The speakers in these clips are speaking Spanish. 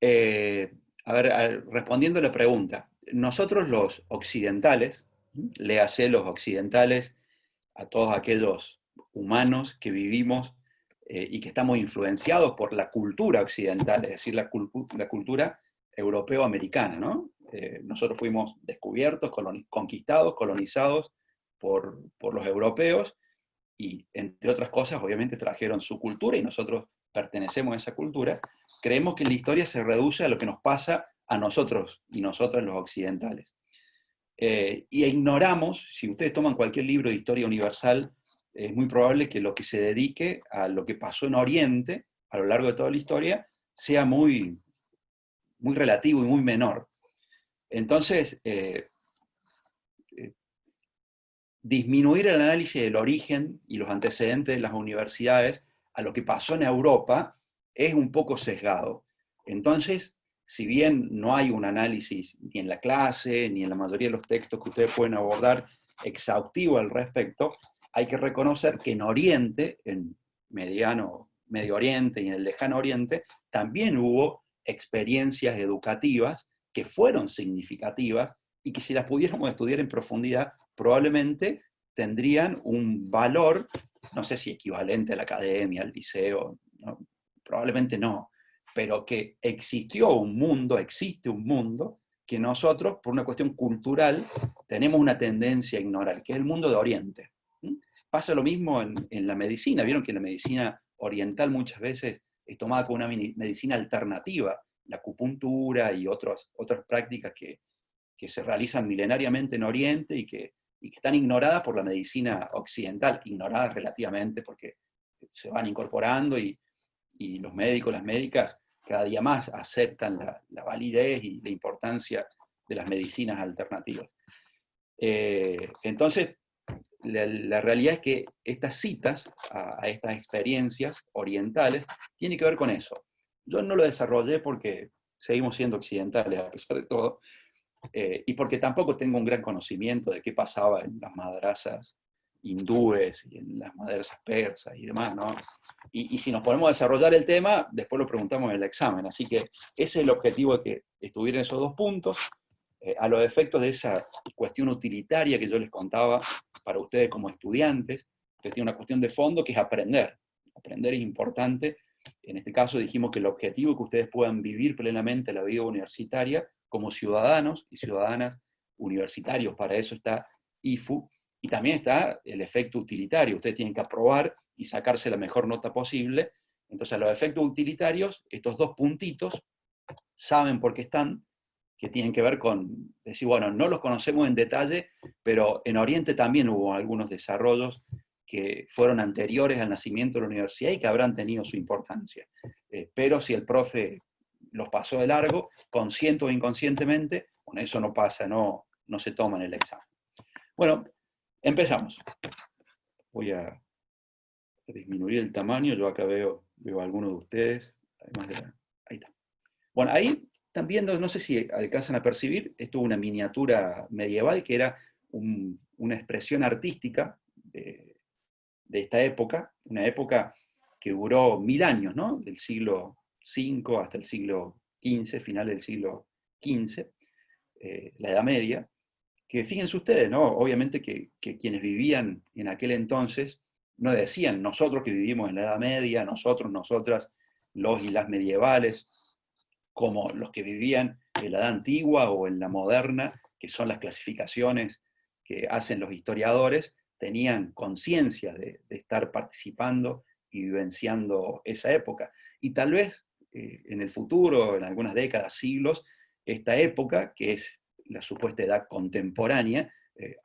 Eh, respondiendo a la pregunta, nosotros los occidentales, léase los occidentales a todos aquellos humanos que vivimos y que estamos influenciados por la cultura occidental, es decir, la cultura europeo-americana, ¿no? Nosotros fuimos descubiertos, conquistados, colonizados por los europeos y, entre otras cosas, obviamente trajeron su cultura y nosotros pertenecemos a esa cultura. Creemos que la historia se reduce a lo que nos pasa a nosotros y nosotras los occidentales. Y ignoramos, si ustedes toman cualquier libro de historia universal, es muy probable que lo que se dedique a lo que pasó en Oriente a lo largo de toda la historia sea muy relativo y muy menor. Entonces, disminuir el análisis del origen y los antecedentes de las universidades a lo que pasó en Europa es un poco sesgado. Entonces, si bien no hay un análisis ni en la clase, ni en la mayoría de los textos que ustedes pueden abordar exhaustivo al respecto, hay que reconocer que en Oriente, en Medio Oriente y en el Lejano Oriente, también hubo experiencias educativas que fueron significativas y que si las pudiéramos estudiar en profundidad, probablemente tendrían un valor, no sé si equivalente a la academia, al liceo, ¿no? Probablemente no, pero que existió un mundo, existe un mundo, que nosotros, por una cuestión cultural, tenemos una tendencia a ignorar, que es el mundo de Oriente. Pasa lo mismo en la medicina, vieron que la medicina oriental muchas veces es tomada como una medicina alternativa, la acupuntura y otras prácticas que se realizan milenariamente en Oriente y que están ignoradas por la medicina occidental, ignoradas relativamente porque se van incorporando y los médicos, las médicas, cada día más aceptan la validez y la importancia de las medicinas alternativas. Entonces, la realidad es que estas citas a estas experiencias orientales tienen que ver con eso. Yo no lo desarrollé porque seguimos siendo occidentales a pesar de todo, y porque tampoco tengo un gran conocimiento de qué pasaba en las madrasas hindúes y en las madrasas persas y demás, ¿no? Y si nos ponemos a desarrollar el tema, después lo preguntamos en el examen. Así que ese es el objetivo de que estuvieran esos dos puntos, a los efectos de esa cuestión utilitaria que yo les contaba para ustedes como estudiantes, que tiene una cuestión de fondo que es aprender. Aprender es importante. En este caso dijimos que el objetivo es que ustedes puedan vivir plenamente la vida universitaria como ciudadanos y ciudadanas universitarios. Para eso está IFU. Y también está el efecto utilitario. Ustedes tienen que aprobar y sacarse la mejor nota posible. Entonces, a los efectos utilitarios, estos dos puntitos saben por qué están, que tienen que ver con decir, bueno, no los conocemos en detalle, pero en Oriente también hubo algunos desarrollos que fueron anteriores al nacimiento de la universidad y que habrán tenido su importancia. Pero si el profe los pasó de largo, consciente o inconscientemente, bueno, eso no pasa, no se toma en el examen. Bueno, empezamos. Voy a disminuir el tamaño, yo acá veo a algunos de ustedes, además de ahí está. Bueno, ahí también, no sé si alcanzan a percibir, esto es una miniatura medieval que era una expresión artística de esta época, una época que duró 1000 años, ¿no? Del siglo V hasta el siglo XV, final del siglo XV, la Edad Media, que fíjense ustedes, ¿no? Obviamente que quienes vivían en aquel entonces no decían nosotros que vivimos en la Edad Media, nosotros, nosotras, los y las medievales, como los que vivían en la Edad Antigua o en la moderna, que son las clasificaciones que hacen los historiadores, tenían conciencia de estar participando y vivenciando esa época. Y tal vez en el futuro, en algunas décadas, siglos, esta época, que es la supuesta edad contemporánea,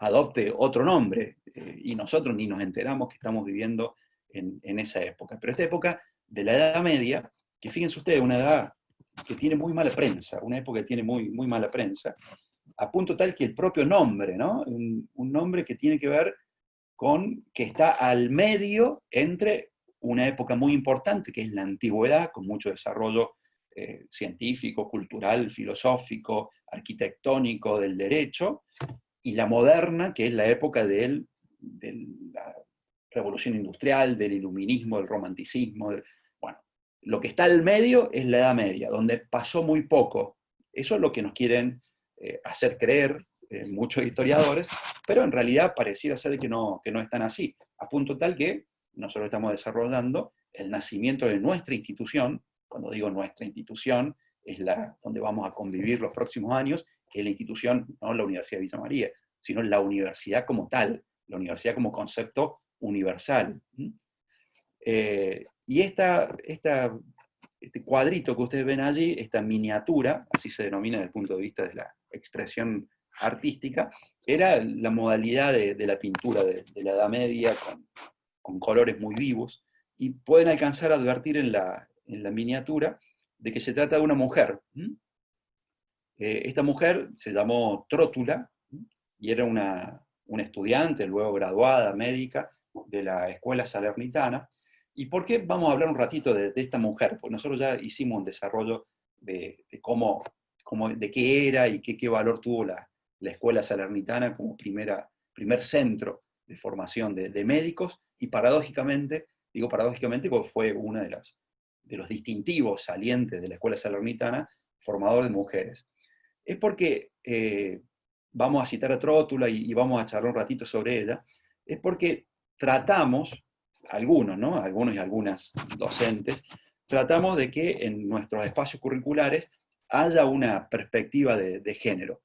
adopte otro nombre, y nosotros ni nos enteramos que estamos viviendo en esa época. Pero esta época de la Edad Media, que fíjense ustedes, una edad que tiene muy mala prensa, una época que tiene muy mala prensa, a punto tal que el propio nombre, ¿no? Un nombre que tiene que ver con que está al medio entre una época muy importante, que es la antigüedad, con mucho desarrollo científico, cultural, filosófico, arquitectónico, del derecho, y la moderna, que es la época de la revolución industrial, del iluminismo, del romanticismo, bueno, Lo que está al medio es la Edad Media, donde pasó muy poco. Eso es lo que nos quieren hacer creer muchos historiadores, pero en realidad pareciera ser que no están así, a punto tal que nosotros estamos desarrollando el nacimiento de nuestra institución. Cuando digo nuestra institución, es la donde vamos a convivir los próximos años, que es la institución, no la Universidad de Villa María, sino la universidad como tal, la universidad como concepto universal. Y este cuadrito que ustedes ven allí, esta miniatura, así se denomina desde el punto de vista de la expresión artística, era la modalidad de la pintura de la Edad Media, con colores muy vivos, y pueden alcanzar a advertir en la miniatura de que se trata de una mujer. Esta mujer se llamó Trótula, y era una estudiante, luego graduada, médica, de la escuela salernitana. ¿Y por qué vamos a hablar un ratito de esta mujer? Porque nosotros ya hicimos un desarrollo de qué era y qué valor tuvo la escuela salernitana como primer centro de formación de médicos, y paradójicamente, digo paradójicamente porque fue uno de los distintivos salientes de la escuela salernitana, formador de mujeres. Es porque, vamos a citar a Trótula y vamos a charlar un ratito sobre ella, es porque tratamos, algunos, ¿no? Algunos y algunas docentes, tratamos de que en nuestros espacios curriculares haya una perspectiva de género.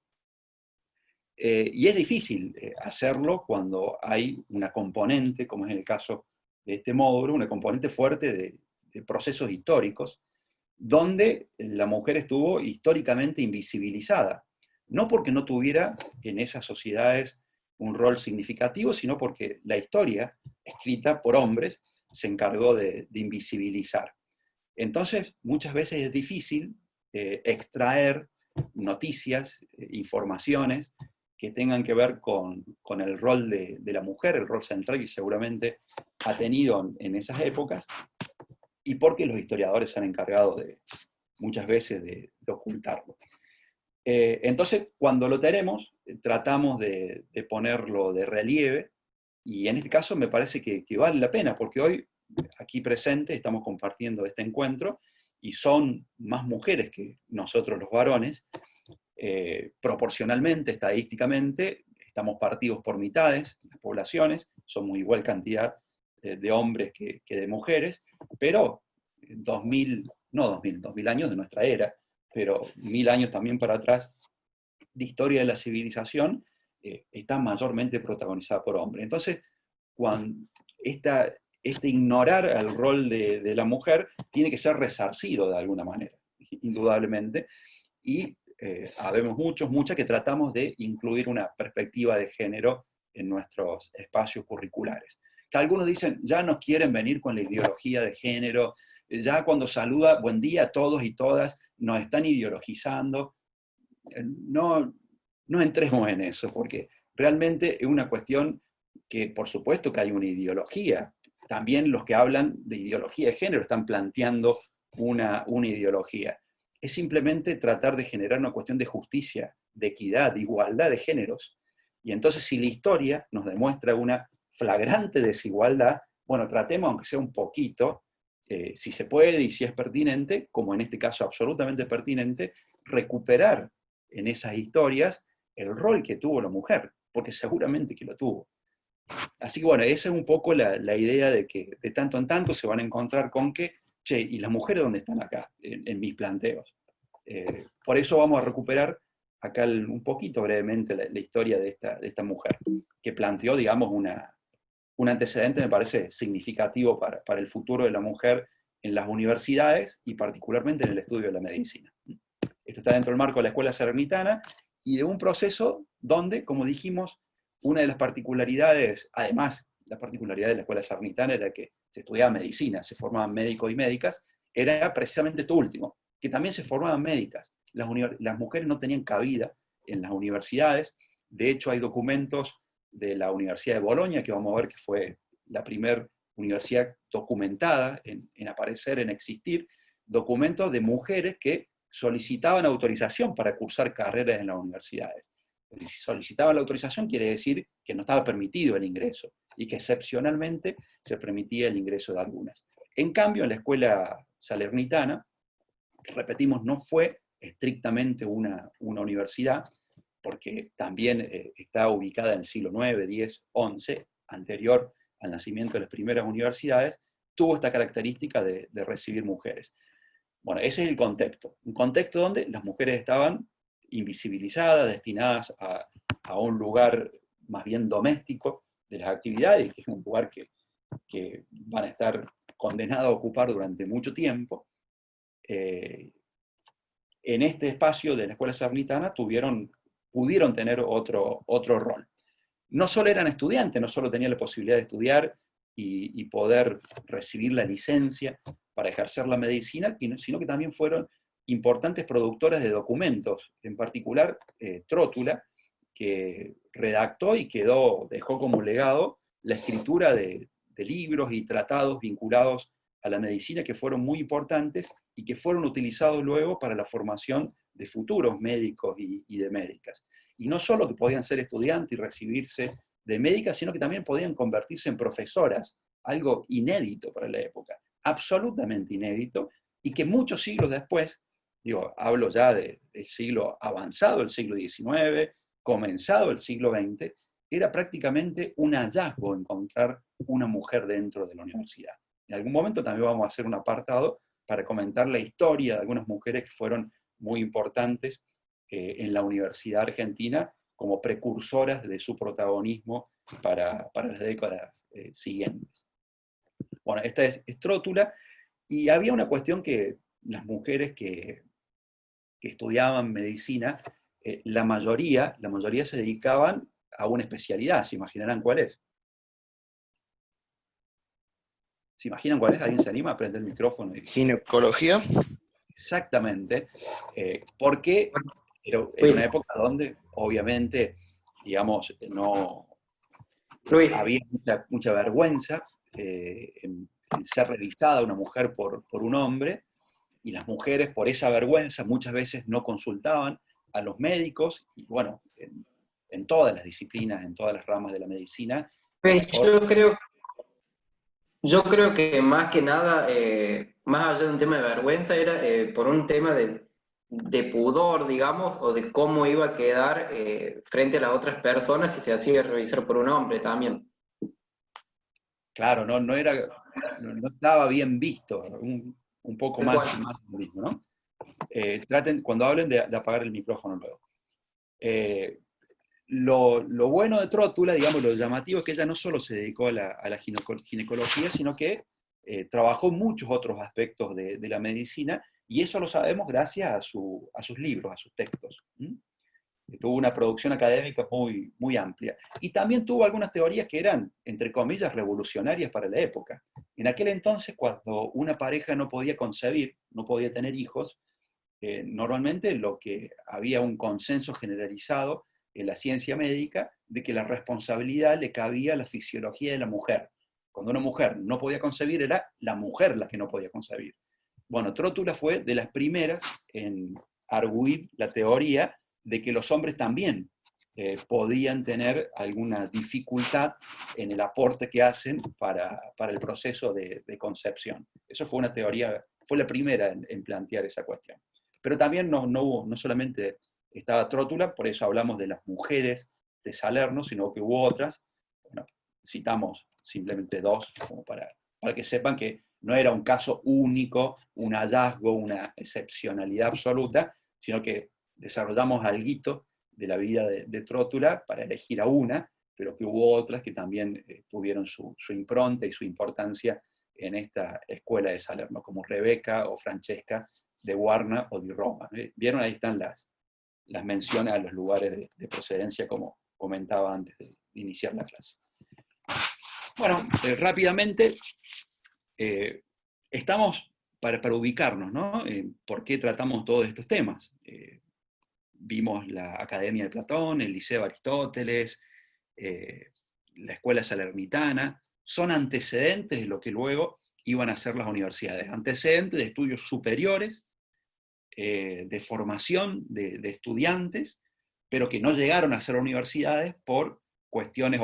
Y es difícil hacerlo cuando hay una componente, como es en el caso de este módulo, una componente fuerte de procesos históricos, donde la mujer estuvo históricamente invisibilizada. No porque no tuviera en esas sociedades un rol significativo, sino porque la historia, escrita por hombres, se encargó de invisibilizar. Entonces, muchas veces es difícil extraer noticias, informaciones que tengan que ver con el rol de la mujer, el rol central que seguramente ha tenido en esas épocas, y porque los historiadores se han encargado muchas veces de ocultarlo. Entonces, cuando lo tenemos, tratamos de ponerlo de relieve, y en este caso me parece que vale la pena, porque hoy, aquí presente, estamos compartiendo este encuentro, y son más mujeres que nosotros los varones, proporcionalmente, estadísticamente, estamos partidos por mitades, las poblaciones, somos igual cantidad de hombres que de mujeres, pero 2000 años de nuestra era, pero 1000 años también para atrás, de historia de la civilización, está mayormente protagonizada por hombres. Entonces, cuando este ignorar el rol de la mujer tiene que ser resarcido de alguna manera, indudablemente, y habemos muchas que tratamos de incluir una perspectiva de género en nuestros espacios curriculares. Que algunos dicen, ya no quieren venir con la ideología de género, ya cuando saluda buen día a todos y todas, nos están ideologizando. No, no entremos en eso, porque realmente es una cuestión que, por supuesto que hay una ideología. También los que hablan de ideología de género están planteando una ideología. Es simplemente tratar de generar una cuestión de justicia, de equidad, de igualdad de géneros. Y entonces, si la historia nos demuestra una flagrante desigualdad, bueno, tratemos, aunque sea un poquito, si se puede y si es pertinente, como en este caso absolutamente pertinente, recuperar en esas historias el rol que tuvo la mujer, porque seguramente que lo tuvo. Así que bueno, esa es un poco la idea de que de tanto en tanto se van a encontrar con que, che, ¿y las mujeres dónde están acá en mis planteos? Por eso vamos a recuperar acá un poquito brevemente la historia de esta mujer, que planteó, digamos, un antecedente, me parece, significativo para el futuro de la mujer en las universidades y particularmente en el estudio de la medicina. Esto está dentro del marco de la escuela salernitana y de un proceso donde, como dijimos, una de las particularidades, además, la particularidad de la escuela salernitana era que se estudiaba medicina, se formaban médicos y médicas, era precisamente esto último, que también se formaban médicas. Las mujeres no tenían cabida en las universidades. De hecho, hay documentos de la Universidad de Bolonia, que vamos a ver que fue la primera universidad documentada en aparecer, en existir, documentos de mujeres que solicitaban autorización para cursar carreras en las universidades. Si solicitaban la autorización quiere decir que no estaba permitido el ingreso y que excepcionalmente se permitía el ingreso de algunas. En cambio, en la escuela salernitana, repetimos, no fue estrictamente una universidad, porque también está ubicada en el siglo IX, X, XI, anterior al nacimiento de las primeras universidades, tuvo esta característica de recibir mujeres. Bueno, ese es el contexto. Un contexto donde las mujeres estaban invisibilizadas, destinadas a un lugar más bien doméstico de las actividades, que es un lugar que van a estar condenadas a ocupar durante mucho tiempo. En este espacio de la escuela salernitana pudieron tener otro rol. No solo eran estudiantes, no solo tenían la posibilidad de estudiar y poder recibir la licencia para ejercer la medicina, sino que también fueron importantes productoras de documentos, en particular Trótula, que redactó y dejó como legado la escritura de libros y tratados vinculados a la medicina que fueron muy importantes y que fueron utilizados luego para la formación de futuros médicos y de médicas. Y no solo que podían ser estudiantes y recibirse de médicas, sino que también podían convertirse en profesoras, algo inédito para la época, absolutamente inédito, y que muchos siglos después, digo, hablo ya del siglo avanzado, el siglo XIX, comenzado el siglo XX, era prácticamente un hallazgo encontrar una mujer dentro de la universidad. En algún momento también vamos a hacer un apartado para comentar la historia de algunas mujeres que fueron muy importantes en la Universidad Argentina como precursoras de su protagonismo para las décadas siguientes. Bueno, esta es Trótula, y había una cuestión que las mujeres que estudiaban medicina, la mayoría se dedicaban a una especialidad. ¿Se imaginarán cuál es? ¿Se imaginan cuál es? ¿Alguien se anima a prender el micrófono? ¿Ginecología? Exactamente, porque era Luis, una época donde obviamente, digamos, no Luis, había mucha vergüenza en ser revisada una mujer por un hombre, y las mujeres por esa vergüenza muchas veces no consultaban a los médicos, y bueno, en todas las disciplinas, en todas las ramas de la medicina, el Luis, mejor. yo creo que más que nada, más allá de un tema de vergüenza, era por un tema de pudor, digamos, o de cómo iba a quedar frente a las otras personas si se hacía revisar por un hombre también. Claro, no estaba bien visto, un poco Tal cual. más lo mismo, ¿no? Traten, cuando hablen, de apagar el micrófono luego. Lo bueno de Trótula, digamos, lo llamativo es que ella no solo se dedicó a la ginecología, sino que trabajó muchos otros aspectos de la medicina, y eso lo sabemos gracias a sus libros, a sus textos. Tuvo una producción académica muy amplia. Y también tuvo algunas teorías que eran, entre comillas, revolucionarias para la época. En aquel entonces, cuando una pareja no podía concebir, no podía tener hijos, normalmente había un consenso generalizado en la ciencia médica de que la responsabilidad le cabía a la fisiología de la mujer. Cuando una mujer no podía concebir, era la mujer la que no podía concebir. Bueno, Trótula fue de las primeras en arguir la teoría de que los hombres también podían tener alguna dificultad en el aporte que hacen para el proceso de concepción. Eso fue una teoría, fue la primera en plantear esa cuestión. Pero también no solamente estaba Trótula, por eso hablamos de las mujeres de Salerno, sino que hubo otras. Bueno, citamos simplemente dos, como para que sepan que no era un caso único, un hallazgo, una excepcionalidad absoluta, sino que desarrollamos alguito de la vida de Trótula para elegir a una, pero que hubo otras que también tuvieron su impronta y su importancia en esta escuela de Salerno, como Rebeca o Francesca de Guarna o de Roma. ¿Vieron? Ahí están las menciones a los lugares de procedencia, como comentaba antes de iniciar la clase. Bueno, rápidamente, estamos para ubicarnos, ¿no? ¿Por qué tratamos todos estos temas? Vimos la Academia de Platón, el Liceo de Aristóteles, la Escuela Salernitana, son antecedentes de lo que luego iban a ser las universidades, antecedentes de estudios superiores, de formación de estudiantes, pero que no llegaron a ser universidades por cuestiones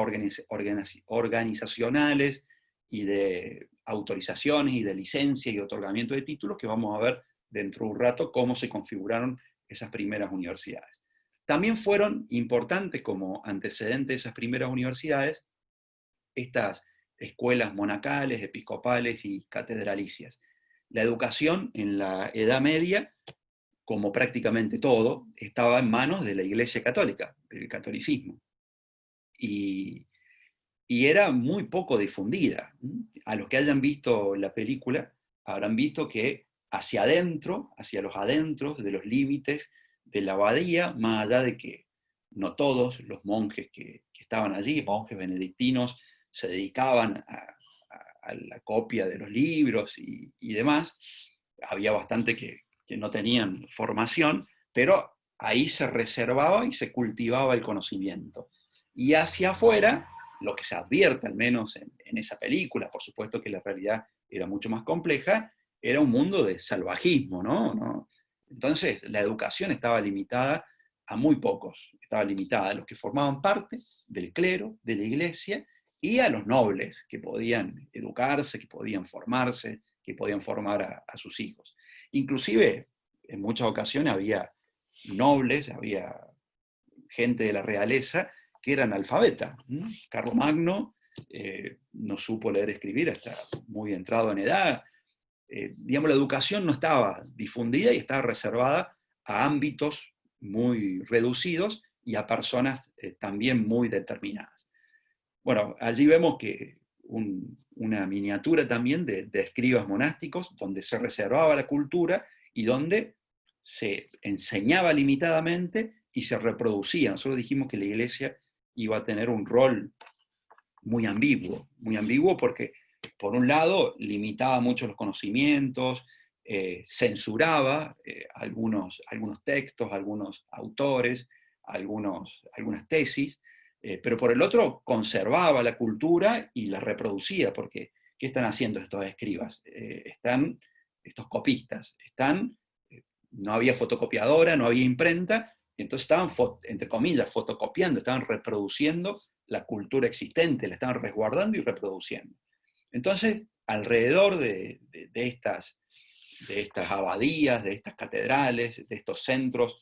organizacionales y de autorizaciones y de licencias y otorgamiento de títulos, que vamos a ver dentro de un rato cómo se configuraron esas primeras universidades. También fueron importantes como antecedente de esas primeras universidades estas escuelas monacales, episcopales y catedralicias. La educación en la Edad Media, como prácticamente todo, estaba en manos de la Iglesia Católica, del catolicismo. Y era muy poco difundida. A los que hayan visto la película, habrán visto que hacia adentro, hacia los adentros de los límites de la abadía, más allá de que no todos los monjes que estaban allí, monjes benedictinos, se dedicaban a la copia de los libros y demás, había bastante que no tenían formación, pero ahí se reservaba y se cultivaba el conocimiento. Y hacia afuera, lo que se advierte al menos en esa película, por supuesto que la realidad era mucho más compleja, era un mundo de salvajismo, ¿no? Entonces la educación estaba limitada a muy pocos, estaba limitada a los que formaban parte del clero, de la iglesia, y a los nobles que podían educarse, que podían formarse, que podían formar a sus hijos. Inclusive, en muchas ocasiones había nobles, había gente de la realeza que era analfabeta. Carlomagno no supo leer y escribir hasta muy entrado en edad. Digamos, la educación no estaba difundida y estaba reservada a ámbitos muy reducidos y a personas también muy determinadas. Bueno, allí vemos que una miniatura también de escribas monásticos, donde se reservaba la cultura y donde se enseñaba limitadamente y se reproducía. Nosotros dijimos que la iglesia iba a tener un rol muy ambiguo porque, por un lado, limitaba mucho los conocimientos, censuraba algunos textos, algunos autores, algunas tesis, pero por el otro conservaba la cultura y la reproducía, porque ¿qué están haciendo estos escribas? Estos copistas, no había fotocopiadora, no había imprenta, y entonces estaban, entre comillas, fotocopiando, estaban reproduciendo la cultura existente, la estaban resguardando y reproduciendo. Entonces, alrededor de estas abadías, de estas catedrales, de estos centros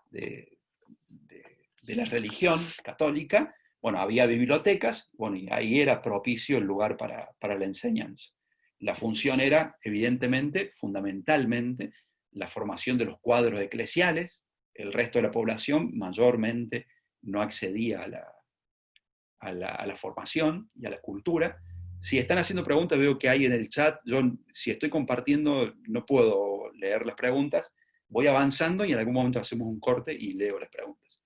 de la religión católica, bueno, había bibliotecas, bueno, y ahí era propicio el lugar para la enseñanza. La función era, evidentemente, fundamentalmente, la formación de los cuadros eclesiales. El resto de la población mayormente no accedía a la formación y a la cultura. Si están haciendo preguntas, veo que hay en el chat. Yo, si estoy compartiendo, no puedo leer las preguntas. Voy avanzando y en algún momento hacemos un corte y leo las preguntas.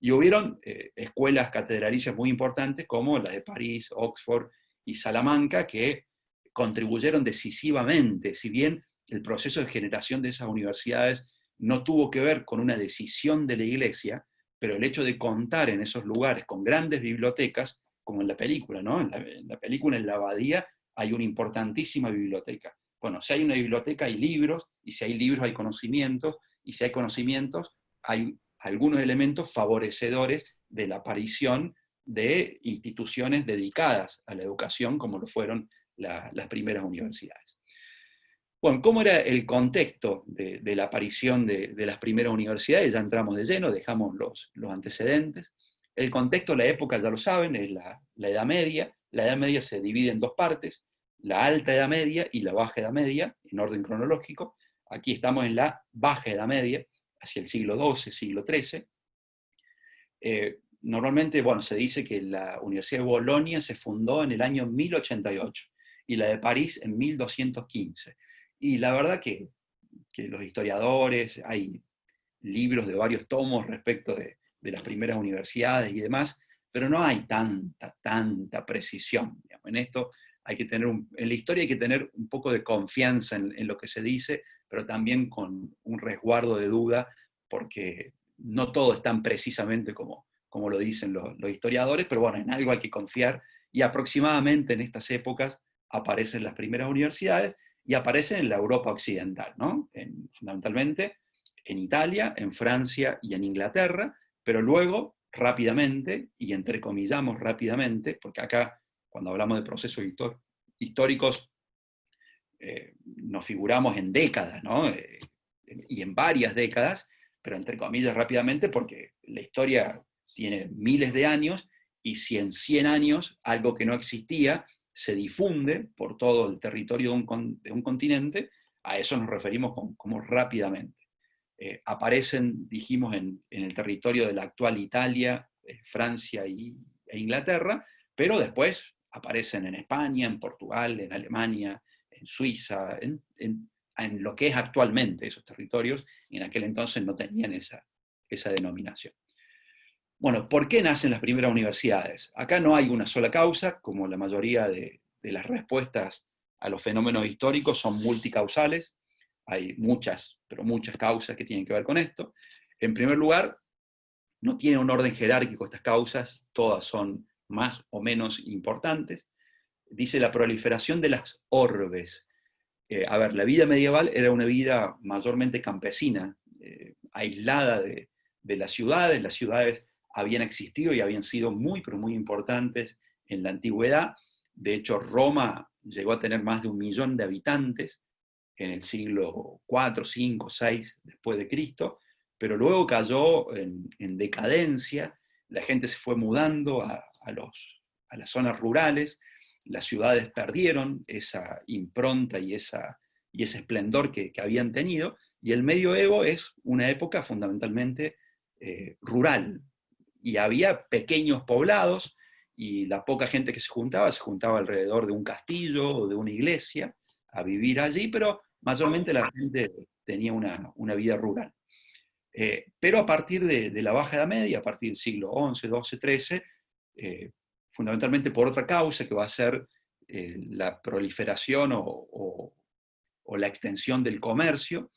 Y hubieron escuelas catedralicias muy importantes, como las de París, Oxford y Salamanca, que contribuyeron decisivamente. Si bien el proceso de generación de esas universidades no tuvo que ver con una decisión de la Iglesia, pero el hecho de contar en esos lugares con grandes bibliotecas, como en la película, ¿no? En la película, en la abadía, hay una importantísima biblioteca. Bueno, si hay una biblioteca hay libros, y si hay libros hay conocimientos, y si hay conocimientos hay algunos elementos favorecedores de la aparición de instituciones dedicadas a la educación, como lo fueron las primeras universidades. Bueno, ¿cómo era el contexto de la aparición de las primeras universidades? Ya entramos de lleno, dejamos los antecedentes. El contexto, la época, ya lo saben, es la Edad Media. La Edad Media se divide en dos partes, la Alta Edad Media y la Baja Edad Media, en orden cronológico. Aquí estamos en la Baja Edad Media, hacia el siglo XII, siglo XIII. Normalmente, bueno, se dice que la Universidad de Bolonia se fundó en el año 1088 y la de París en 1215. Y la verdad que los historiadores, hay libros de varios tomos respecto de las primeras universidades y demás, pero no hay tanta precisión. Digamos. En esto hay que tener, en la historia hay que tener un poco de confianza en lo que se dice, pero también con un resguardo de duda, porque no todo es tan precisamente como lo dicen los historiadores, pero bueno, en algo hay que confiar, y aproximadamente en estas épocas aparecen las primeras universidades, y aparecen en la Europa occidental, ¿no? Fundamentalmente en Italia, en Francia y en Inglaterra, pero luego, rápidamente, y entrecomillamos rápidamente, porque acá, cuando hablamos de procesos históricos, nos figuramos en décadas, ¿no? Y en varias décadas, pero entre comillas rápidamente, porque la historia tiene miles de años, y si en 100 años algo que no existía se difunde por todo el territorio de un continente, a eso nos referimos como rápidamente. Aparecen, dijimos, en el territorio de la actual Italia, Francia e Inglaterra, pero después aparecen en España, en Portugal, en Alemania, en Suiza, en lo que es actualmente esos territorios, y en aquel entonces no tenían esa denominación. Bueno, ¿por qué nacen las primeras universidades? Acá no hay una sola causa, como la mayoría de las respuestas a los fenómenos históricos son multicausales. Hay muchas, pero muchas causas que tienen que ver con esto. En primer lugar, no tiene un orden jerárquico estas causas, todas son más o menos importantes. Dice la proliferación de las orbes. A ver, la vida medieval era una vida mayormente campesina, aislada de las ciudades. Las ciudades habían existido y habían sido muy, pero muy importantes en la antigüedad. De hecho, Roma llegó a tener más de 1 millón de habitantes en el siglo IV, V, VI después de Cristo, pero luego cayó en decadencia, la gente se fue mudando a las zonas rurales, las ciudades perdieron esa impronta y ese esplendor que habían tenido, y el medioevo es una época fundamentalmente rural, y había pequeños poblados, y la poca gente que se juntaba alrededor de un castillo o de una iglesia a vivir allí, pero mayormente la gente tenía una vida rural. Pero a partir de la Baja Edad Media, a partir del siglo XI, XII, XIII, fundamentalmente por otra causa que va a ser la proliferación o la extensión del comercio,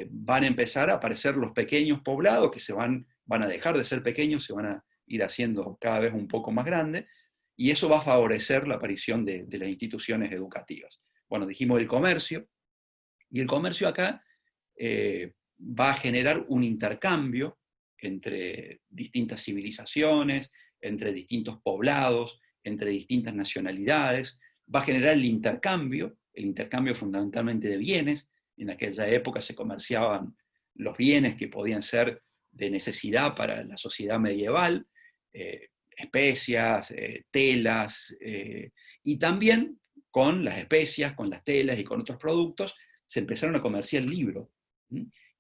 van a empezar a aparecer los pequeños poblados que van a dejar de ser pequeños, se van a ir haciendo cada vez un poco más grandes, y eso va a favorecer la aparición de las instituciones educativas. Bueno, dijimos el comercio, y el comercio acá va a generar un intercambio entre distintas civilizaciones, entre distintos poblados, entre distintas nacionalidades, va a generar el intercambio fundamentalmente de bienes. En aquella época se comerciaban los bienes que podían ser de necesidad para la sociedad medieval, especias, telas, y también con las especias, con las telas y con otros productos, se empezaron a comerciar libros.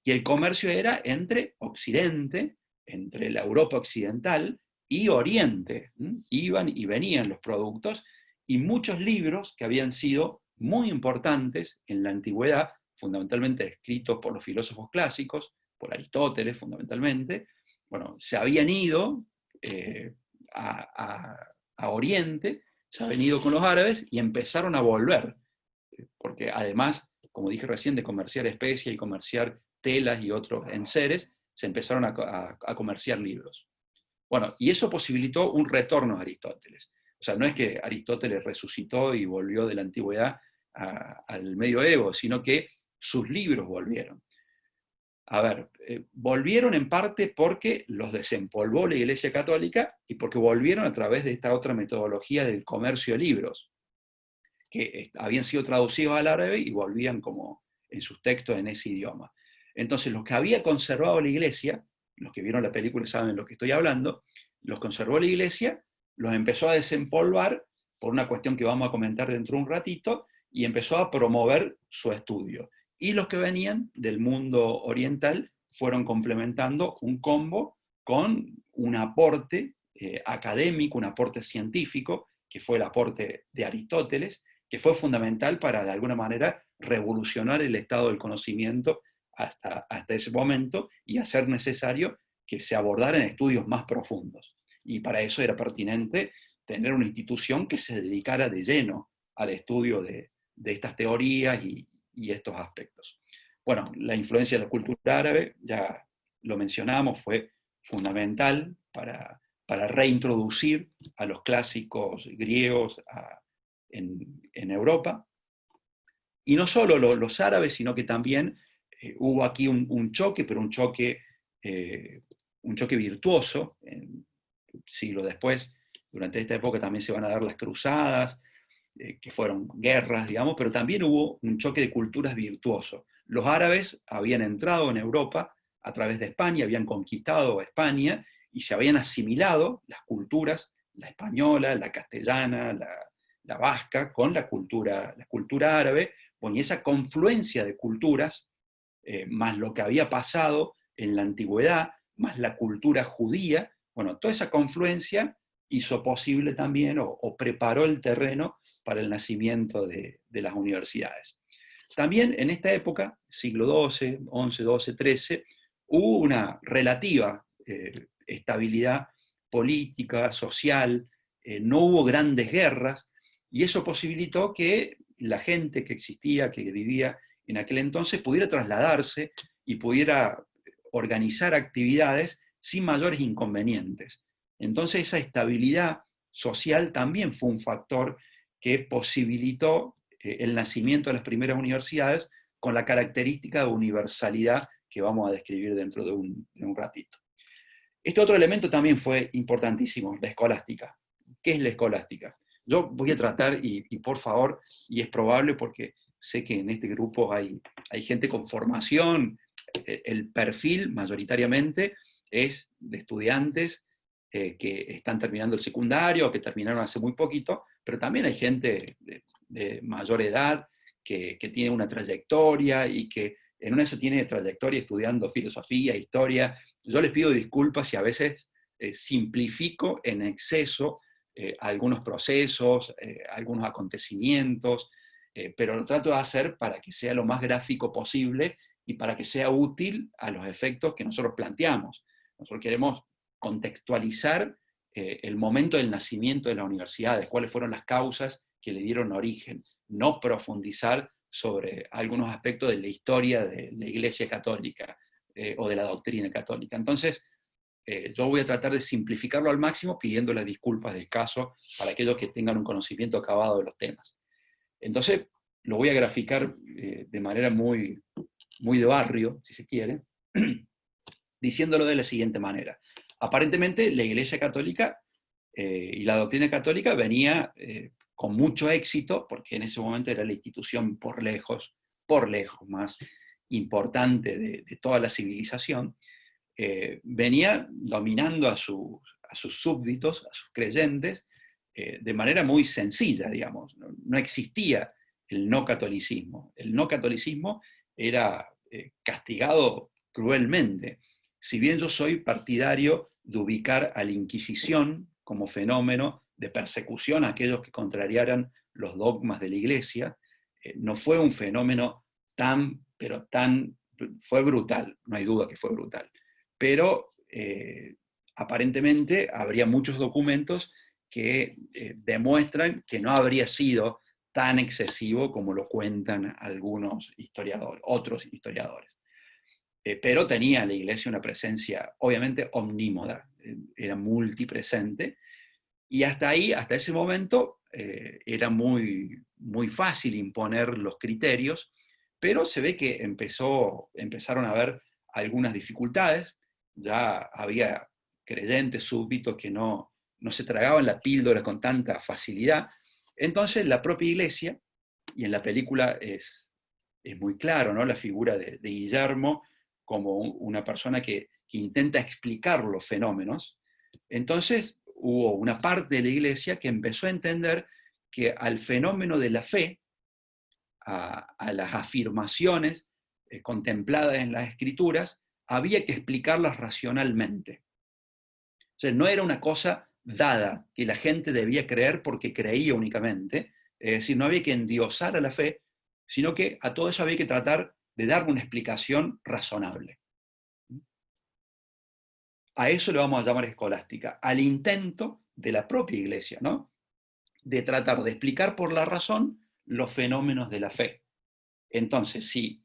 Y el comercio era entre Occidente, entre la Europa occidental y Oriente. Iban y venían los productos, y muchos libros que habían sido muy importantes en la antigüedad, fundamentalmente escritos por los filósofos clásicos, por Aristóteles fundamentalmente, bueno, se habían ido a Oriente, se habían ido con los árabes y empezaron a volver, porque además, como dije recién, de comerciar especias y comerciar telas y otros enseres, se empezaron a comerciar libros. Bueno, y eso posibilitó un retorno a Aristóteles. O sea, no es que Aristóteles resucitó y volvió de la antigüedad al medioevo, sino que sus libros volvieron. A ver, volvieron en parte porque los desempolvó la Iglesia Católica y porque volvieron a través de esta otra metodología del comercio de libros, que habían sido traducidos al árabe y volvían como en sus textos en ese idioma. Entonces, los que había conservado la Iglesia, los que vieron la película saben de lo que estoy hablando, los conservó la Iglesia, los empezó a desempolvar por una cuestión que vamos a comentar dentro de un ratito, y empezó a promover su estudio. Y los que venían del mundo oriental fueron complementando un combo con un aporte académico, un aporte científico, que fue el aporte de Aristóteles, que fue fundamental para, de alguna manera, revolucionar el estado del conocimiento hasta ese momento, y hacer necesario que se abordaran estudios más profundos. Y para eso era pertinente tener una institución que se dedicara de lleno al estudio de estas teorías y estos aspectos. Bueno, la influencia de la cultura árabe, ya lo mencionamos, fue fundamental para reintroducir a los clásicos griegos en Europa. Y no solo los árabes, sino que también hubo aquí un choque, pero un choque virtuoso. Siglos después, durante esta época también se van a dar las cruzadas, que fueron guerras, digamos, pero también hubo un choque de culturas virtuoso. Los árabes habían entrado en Europa a través de España, habían conquistado España y se habían asimilado las culturas, la española, la castellana, la vasca, con la cultura árabe. Bueno, y esa confluencia de culturas, más lo que había pasado en la antigüedad, más la cultura judía, bueno, toda esa confluencia hizo posible también o preparó el terreno para el nacimiento de las universidades. También en esta época, siglo XII, XI, XII, XIII, hubo una relativa estabilidad política, social, no hubo grandes guerras, y eso posibilitó que la gente que existía, que vivía en aquel entonces, pudiera trasladarse y pudiera organizar actividades sin mayores inconvenientes. Entonces esa estabilidad social también fue un factor que posibilitó el nacimiento de las primeras universidades con la característica de universalidad que vamos a describir dentro de un ratito. Este otro elemento también fue importantísimo, la escolástica. ¿Qué es la escolástica? Yo voy a tratar, y por favor, y es probable porque sé que en este grupo hay gente con formación, el perfil mayoritariamente es de estudiantes que están terminando el secundario o que terminaron hace muy poquito, pero también hay gente de mayor edad que tiene una trayectoria y que en una se tiene trayectoria estudiando filosofía, historia. Yo les pido disculpas si a veces simplifico en exceso algunos procesos, algunos acontecimientos, pero lo trato de hacer para que sea lo más gráfico posible y para que sea útil a los efectos que nosotros planteamos. Nosotros queremos contextualizar el momento del nacimiento de las universidades, cuáles fueron las causas que le dieron origen, no profundizar sobre algunos aspectos de la historia de la Iglesia Católica o de la doctrina católica. Entonces, yo voy a tratar de simplificarlo al máximo pidiendo las disculpas del caso para aquellos que tengan un conocimiento acabado de los temas. Entonces, lo voy a graficar de manera muy, muy de barrio, si se quiere, diciéndolo de la siguiente manera. Aparentemente, la Iglesia Católica y la doctrina católica venía con mucho éxito, porque en ese momento era la institución por lejos más importante de toda la civilización, venía dominando a sus súbditos, a sus creyentes, de manera muy sencilla, digamos. No existía el no catolicismo. El no catolicismo era castigado cruelmente. Si bien yo soy partidario de ubicar a la Inquisición como fenómeno de persecución a aquellos que contrariaran los dogmas de la Iglesia, no fue un fenómeno fue brutal, no hay duda que fue brutal. Pero aparentemente habría muchos documentos que demuestran que no habría sido tan excesivo como lo cuentan algunos historiadores, otros historiadores. Pero tenía la Iglesia una presencia obviamente omnímoda, era multipresente, y hasta ahí, hasta ese momento, era muy, muy fácil imponer los criterios, pero se ve que empezaron a haber algunas dificultades, ya había creyentes súbditos que no se tragaban la píldora con tanta facilidad. Entonces la propia Iglesia, y en la película es muy claro, ¿no? La figura de Guillermo como una persona que intenta explicar los fenómenos. Entonces hubo una parte de la Iglesia que empezó a entender que al fenómeno de la fe, a las afirmaciones contempladas en las Escrituras, había que explicarlas racionalmente. O sea, no era una cosa dada que la gente debía creer porque creía únicamente, es decir, no había que endiosar a la fe, sino que a todo eso había que tratar de darle una explicación razonable. A eso le vamos a llamar escolástica, al intento de la propia Iglesia, ¿no? De tratar de explicar por la razón los fenómenos de la fe. Entonces, si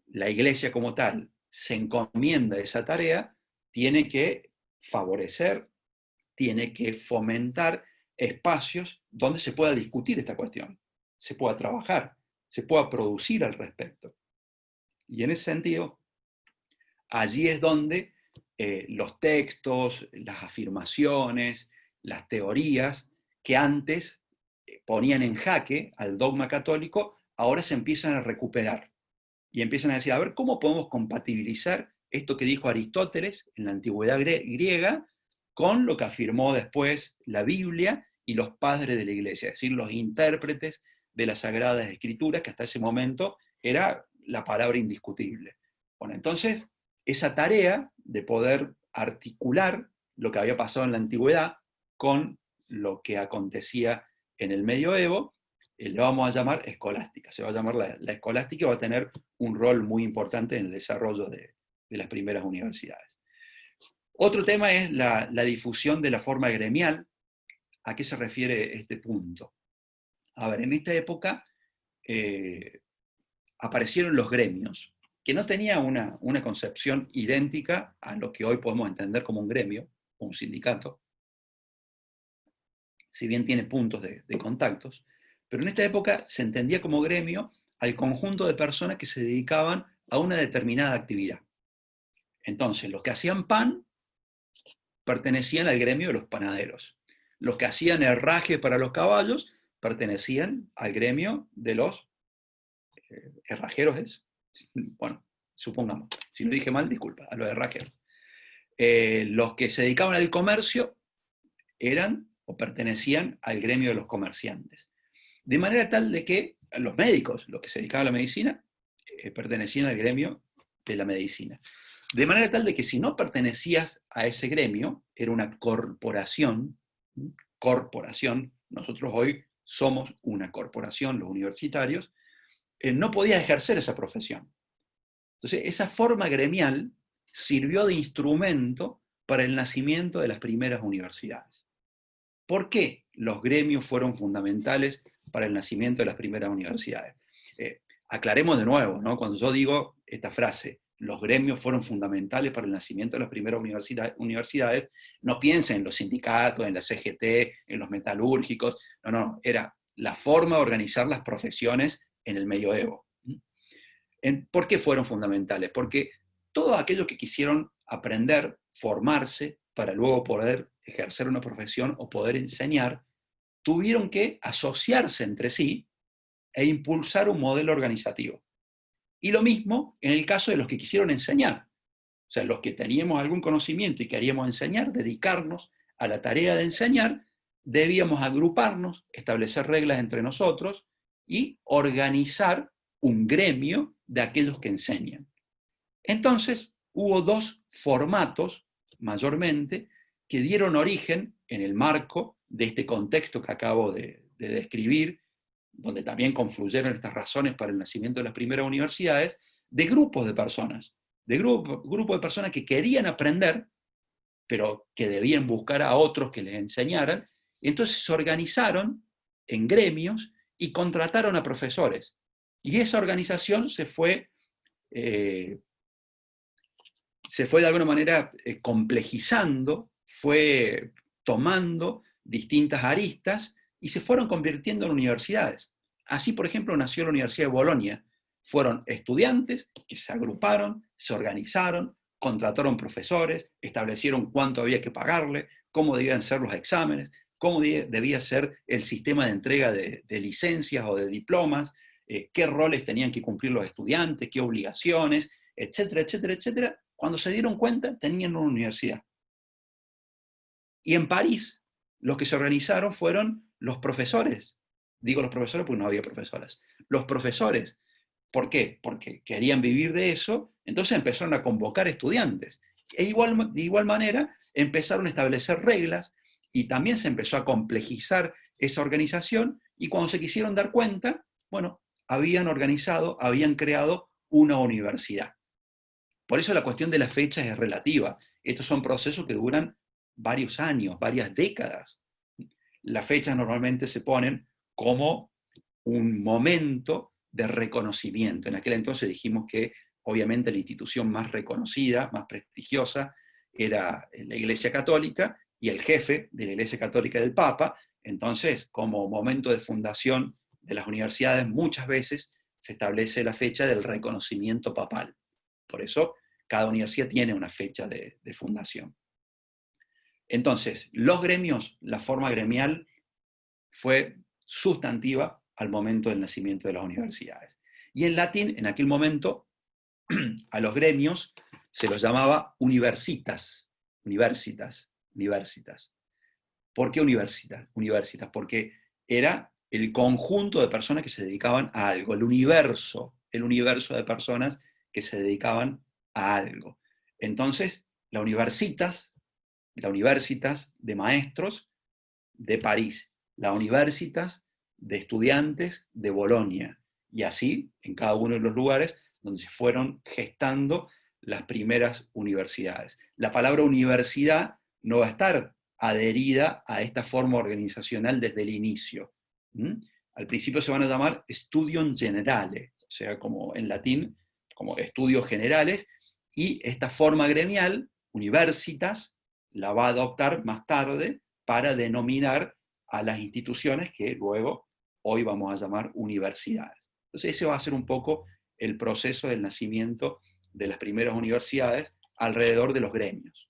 la Iglesia como tal se encomienda a esa tarea, tiene que favorecer, tiene que fomentar espacios donde se pueda discutir esta cuestión, se pueda trabajar, se pueda producir al respecto. Y en ese sentido, allí es donde los textos, las afirmaciones, las teorías que antes ponían en jaque al dogma católico, ahora se empiezan a recuperar. Y empiezan a decir, a ver, ¿cómo podemos compatibilizar esto que dijo Aristóteles en la antigüedad griega con lo que afirmó después la Biblia y los padres de la Iglesia, es decir, los intérpretes de las Sagradas Escrituras, que hasta ese momento era la palabra indiscutible? Bueno, entonces, esa tarea de poder articular lo que había pasado en la antigüedad con lo que acontecía en el medioevo, le vamos a llamar escolástica. Se va a llamar la escolástica y va a tener un rol muy importante en el desarrollo de las primeras universidades. Otro tema es la difusión de la forma gremial. ¿A qué se refiere este punto? A ver, en esta época aparecieron los gremios, que no tenían una concepción idéntica a lo que hoy podemos entender como un gremio, o un sindicato, si bien tiene puntos de contactos, pero en esta época se entendía como gremio al conjunto de personas que se dedicaban a una determinada actividad. Entonces, los que hacían pan pertenecían al gremio de los panaderos. Los que hacían herraje para los caballos pertenecían al gremio de los herrajeros. Bueno, supongamos, si lo dije mal, disculpa, a los herrajeros. Los que se dedicaban al comercio eran o pertenecían al gremio de los comerciantes. De manera tal de que los médicos, los que se dedicaban a la medicina, pertenecían al gremio de la medicina. De manera tal de que si no pertenecías a ese gremio, era una corporación, nosotros hoy somos una corporación, los universitarios, no podías ejercer esa profesión. Entonces, esa forma gremial sirvió de instrumento para el nacimiento de las primeras universidades. ¿Por qué los gremios fueron fundamentales para el nacimiento de las primeras universidades? Aclaremos de nuevo, ¿no? Cuando yo digo esta frase, los gremios fueron fundamentales para el nacimiento de las primeras universidades, no piensen en los sindicatos, en la CGT, en los metalúrgicos, no, era la forma de organizar las profesiones en el medioevo. ¿Por qué fueron fundamentales? Porque todos aquellos que quisieron aprender, formarse, para luego poder ejercer una profesión o poder enseñar, tuvieron que asociarse entre sí e impulsar un modelo organizativo. Y lo mismo en el caso de los que quisieron enseñar. O sea, los que teníamos algún conocimiento y queríamos enseñar, dedicarnos a la tarea de enseñar, debíamos agruparnos, establecer reglas entre nosotros y organizar un gremio de aquellos que enseñan. Entonces, hubo dos formatos, mayormente, que dieron origen, en el marco de este contexto que acabo de describir, donde también confluyeron estas razones para el nacimiento de las primeras universidades, de grupos de personas, grupos de personas que querían aprender, pero que debían buscar a otros que les enseñaran, y entonces se organizaron en gremios y contrataron a profesores. Y esa organización se fue de alguna manera complejizando, fue tomando distintas aristas y se fueron convirtiendo en universidades. Así, por ejemplo, nació la Universidad de Bolonia. Fueron estudiantes que se agruparon, se organizaron, contrataron profesores, establecieron cuánto había que pagarle, cómo debían ser los exámenes, cómo debía ser el sistema de entrega de licencias o de diplomas, qué roles tenían que cumplir los estudiantes, qué obligaciones, etcétera, etcétera, etcétera. Cuando se dieron cuenta, tenían una universidad. Y en París, los que se organizaron fueron los profesores. Digo los profesores porque no había profesoras. Los profesores. ¿Por qué? Porque querían vivir de eso, entonces empezaron a convocar estudiantes. De igual manera, empezaron a establecer reglas y también se empezó a complejizar esa organización y cuando se quisieron dar cuenta, bueno, habían organizado, habían creado una universidad. Por eso la cuestión de las fechas es relativa. Estos son procesos que duran varios años, varias décadas. Las fechas normalmente se ponen como un momento de reconocimiento. En aquel entonces dijimos que obviamente la institución más reconocida, más prestigiosa, era la Iglesia Católica y el jefe de la Iglesia Católica era el Papa. Entonces, como momento de fundación de las universidades, muchas veces se establece la fecha del reconocimiento papal. Por eso, cada universidad tiene una fecha de fundación. Entonces, los gremios, la forma gremial fue sustantiva al momento del nacimiento de las universidades. Y en latín, en aquel momento, a los gremios se los llamaba universitas, universitas, universitas. ¿Por qué universitas? Universitas, porque era el conjunto de personas que se dedicaban a algo, el universo de personas que se dedicaban a algo. Entonces, la universitas de maestros de París, la universitas de estudiantes de Bolonia, y así en cada uno de los lugares donde se fueron gestando las primeras universidades. La palabra universidad no va a estar adherida a esta forma organizacional desde el inicio. Al principio se van a llamar studium generale, o sea, como en latín, como estudios generales, y esta forma gremial, universitas, la va a adoptar más tarde para denominar a las instituciones que luego hoy vamos a llamar universidades. Entonces ese va a ser un poco el proceso del nacimiento de las primeras universidades alrededor de los gremios.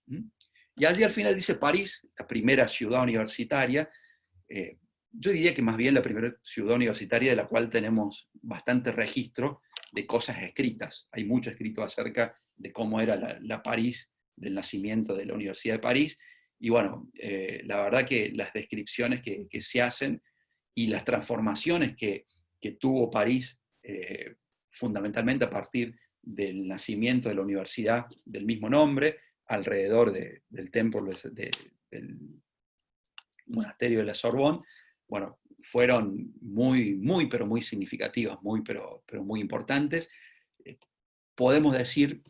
Y allí al final dice París, la primera ciudad universitaria, yo diría que más bien la primera ciudad universitaria de la cual tenemos bastante registro de cosas escritas. Hay mucho escrito acerca de cómo era la París del nacimiento de la Universidad de París, y bueno, la verdad que las descripciones que se hacen y las transformaciones que tuvo París, fundamentalmente a partir del nacimiento de la universidad del mismo nombre, alrededor del templo del monasterio de la Sorbonne, bueno, fueron muy, pero muy significativas, pero muy importantes. Podemos decir,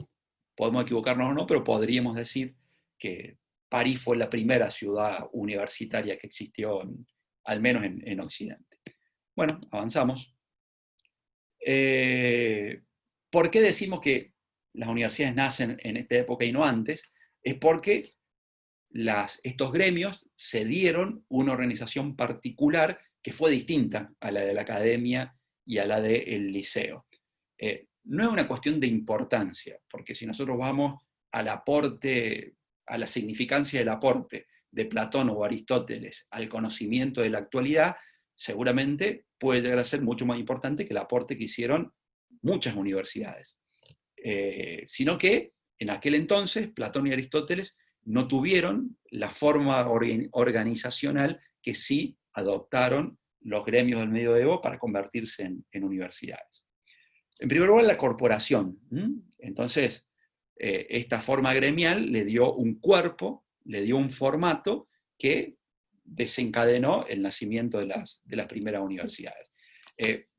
podemos equivocarnos o no, pero podríamos decir que París fue la primera ciudad universitaria que existió, al menos en Occidente. Bueno, avanzamos. ¿Por qué decimos que las universidades nacen en esta época y no antes? Es porque estos gremios se dieron una organización particular que fue distinta a la de la academia y a la del liceo. No es una cuestión de importancia, porque si nosotros vamos al aporte, a la significancia del aporte de Platón o Aristóteles al conocimiento de la actualidad, seguramente puede llegar a ser mucho más importante que el aporte que hicieron muchas universidades. Sino que en aquel entonces Platón y Aristóteles no tuvieron la forma organizacional que sí adoptaron los gremios del medioevo para convertirse en universidades. En primer lugar, la corporación. Entonces, esta forma gremial le dio un cuerpo, le dio un formato que desencadenó el nacimiento de las primeras universidades.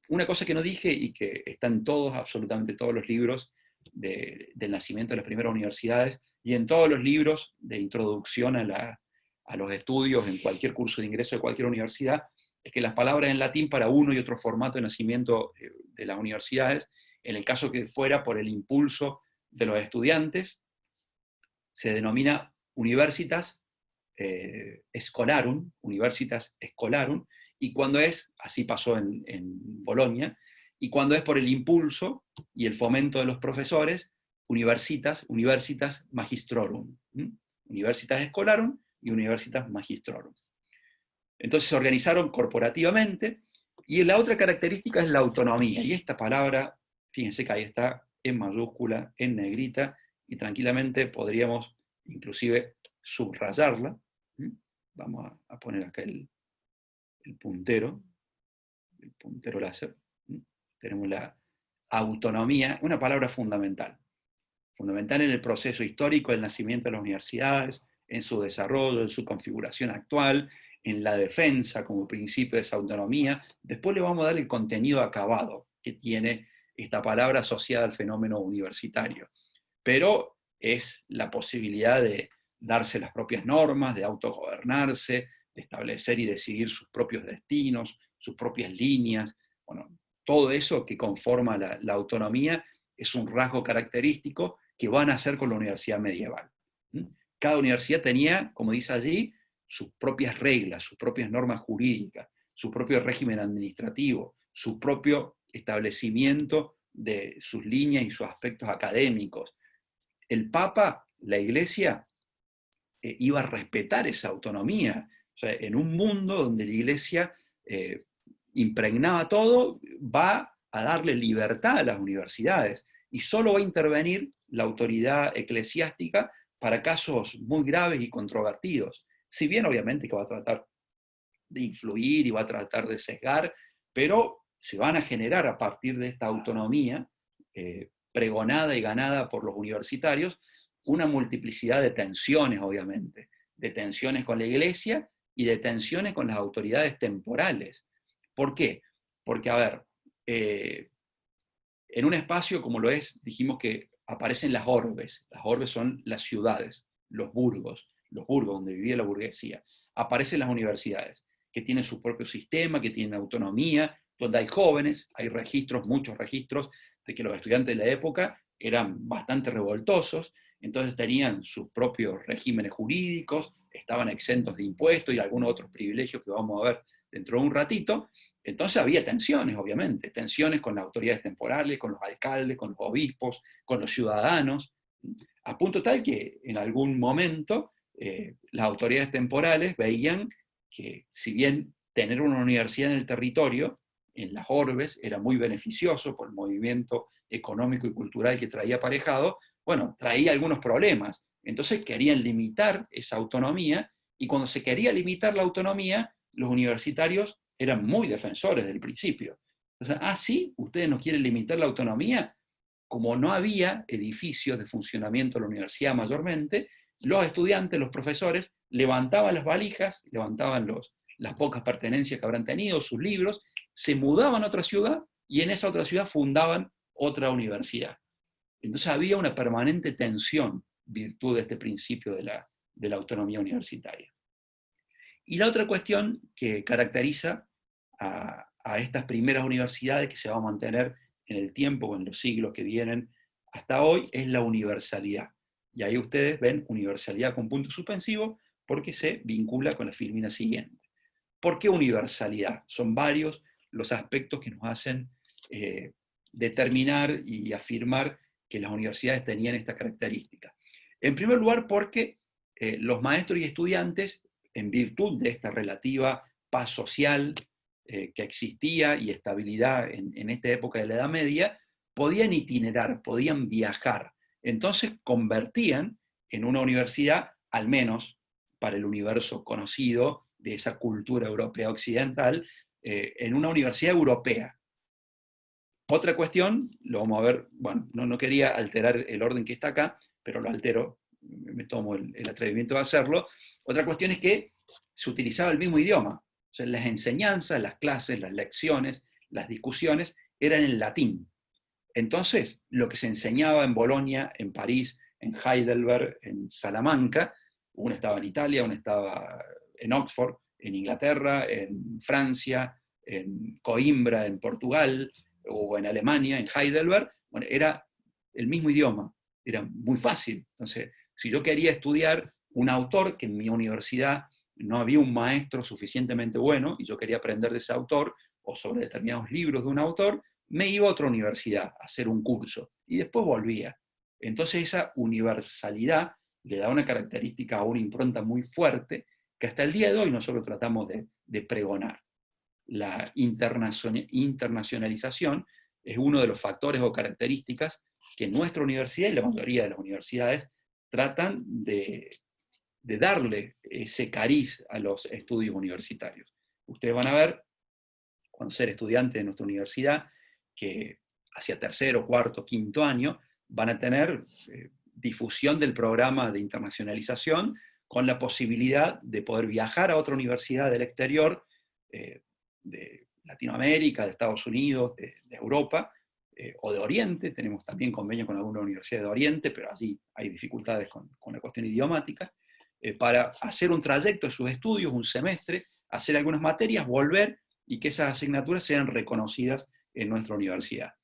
Una cosa que no dije y que está en absolutamente todos los libros del nacimiento de las primeras universidades y en todos los libros de introducción a los estudios en cualquier curso de ingreso de cualquier universidad, es que las palabras en latín para uno y otro formato de nacimiento de las universidades, en el caso que fuera por el impulso de los estudiantes, se denomina universitas scolarum, universitas scolarum, y cuando es, así pasó en Bolonia, y cuando es por el impulso y el fomento de los profesores, universitas magistrorum, universitas scolarum y universitas magistrorum. Entonces se organizaron corporativamente, y la otra característica es la autonomía, y esta palabra, fíjense que ahí está en mayúscula, en negrita, y tranquilamente podríamos inclusive subrayarla. Vamos a poner acá el puntero láser. Tenemos la autonomía, una palabra fundamental en el proceso histórico del nacimiento de las universidades, en su desarrollo, en su configuración actual, en la defensa como principio de esa autonomía. Después le vamos a dar el contenido acabado que tiene esta palabra asociada al fenómeno universitario. Pero es la posibilidad de darse las propias normas, de autogobernarse, de establecer y decidir sus propios destinos, sus propias líneas. Bueno, todo eso que conforma la autonomía es un rasgo característico que van a hacer con la universidad medieval. Cada universidad tenía, como dice allí, sus propias reglas, sus propias normas jurídicas, su propio régimen administrativo, su propio establecimiento de sus líneas y sus aspectos académicos. El Papa, la Iglesia, iba a respetar esa autonomía. O sea, en un mundo donde la Iglesia impregnaba todo, va a darle libertad a las universidades y solo va a intervenir la autoridad eclesiástica para casos muy graves y controvertidos. Si bien obviamente que va a tratar de influir y va a tratar de sesgar, pero se van a generar a partir de esta autonomía pregonada y ganada por los universitarios una multiplicidad de tensiones, obviamente, de tensiones con la iglesia y de tensiones con las autoridades temporales. ¿Por qué? Porque, a ver, en un espacio como lo es, dijimos que aparecen las orbes son las ciudades, los burgos donde vivía la burguesía, aparecen las universidades, que tienen su propio sistema, que tienen autonomía, donde hay jóvenes, hay registros, muchos registros, de que los estudiantes de la época eran bastante revoltosos, entonces tenían sus propios regímenes jurídicos, estaban exentos de impuestos y algunos otros privilegios que vamos a ver dentro de un ratito. Entonces había tensiones, obviamente, tensiones con las autoridades temporales, con los alcaldes, con los obispos, con los ciudadanos, a punto tal que en algún momento las autoridades temporales veían que si bien tener una universidad en el territorio, en las orbes, era muy beneficioso por el movimiento económico y cultural que traía aparejado, bueno, traía algunos problemas. Entonces querían limitar esa autonomía, y cuando se quería limitar la autonomía, los universitarios eran muy defensores del principio. O sea, sí, ustedes no quieren limitar la autonomía. Como no había edificios de funcionamiento de la universidad mayormente, los estudiantes, los profesores, levantaban las valijas, levantaban las pocas pertenencias que habrán tenido, sus libros, se mudaban a otra ciudad y en esa otra ciudad fundaban otra universidad. Entonces había una permanente tensión, virtud de este principio de la autonomía universitaria. Y la otra cuestión que caracteriza a estas primeras universidades que se va a mantener en el tiempo o en los siglos que vienen hasta hoy es la universalidad. Y ahí ustedes ven universalidad con punto suspensivo porque se vincula con la filmina siguiente. ¿Por qué universalidad? Son varios los aspectos que nos hacen determinar y afirmar que las universidades tenían esta característica. En primer lugar, porque los maestros y estudiantes, en virtud de esta relativa paz social que existía y estabilidad en esta época de la Edad Media, podían itinerar, podían viajar. Entonces convertían en una universidad, al menos para el universo conocido de esa cultura europea occidental, en una universidad europea. Otra cuestión, lo vamos a ver, bueno, no quería alterar el orden que está acá, pero lo altero, me tomo el atrevimiento de hacerlo. Otra cuestión es que se utilizaba el mismo idioma. O sea, las enseñanzas, las clases, las lecciones, las discusiones eran en latín. Entonces, lo que se enseñaba en Bolonia, en París, en Heidelberg, en Salamanca, uno estaba en Italia, uno estaba en Oxford, en Inglaterra, en Francia, en Coimbra, en Portugal, o en Alemania, en Heidelberg, bueno, era el mismo idioma, era muy fácil. Entonces, si yo quería estudiar un autor, que en mi universidad no había un maestro suficientemente bueno, y yo quería aprender de ese autor, o sobre determinados libros de un autor, me iba a otra universidad a hacer un curso, y después volvía. Entonces esa universalidad le da una característica a una impronta muy fuerte, que hasta el día de hoy nosotros tratamos de pregonar. La internacionalización es uno de los factores o características que nuestra universidad y la mayoría de las universidades tratan de darle ese cariz a los estudios universitarios. Ustedes van a ver, cuando ser estudiantes de nuestra universidad, que hacia tercero, cuarto, quinto año van a tener difusión del programa de internacionalización con la posibilidad de poder viajar a otra universidad del exterior, de Latinoamérica, de Estados Unidos, de Europa, o de Oriente. Tenemos también convenio con alguna universidad de Oriente, pero allí hay dificultades con la cuestión idiomática, para hacer un trayecto de sus estudios, un semestre, hacer algunas materias, volver, y que esas asignaturas sean reconocidas en nuestra universidad.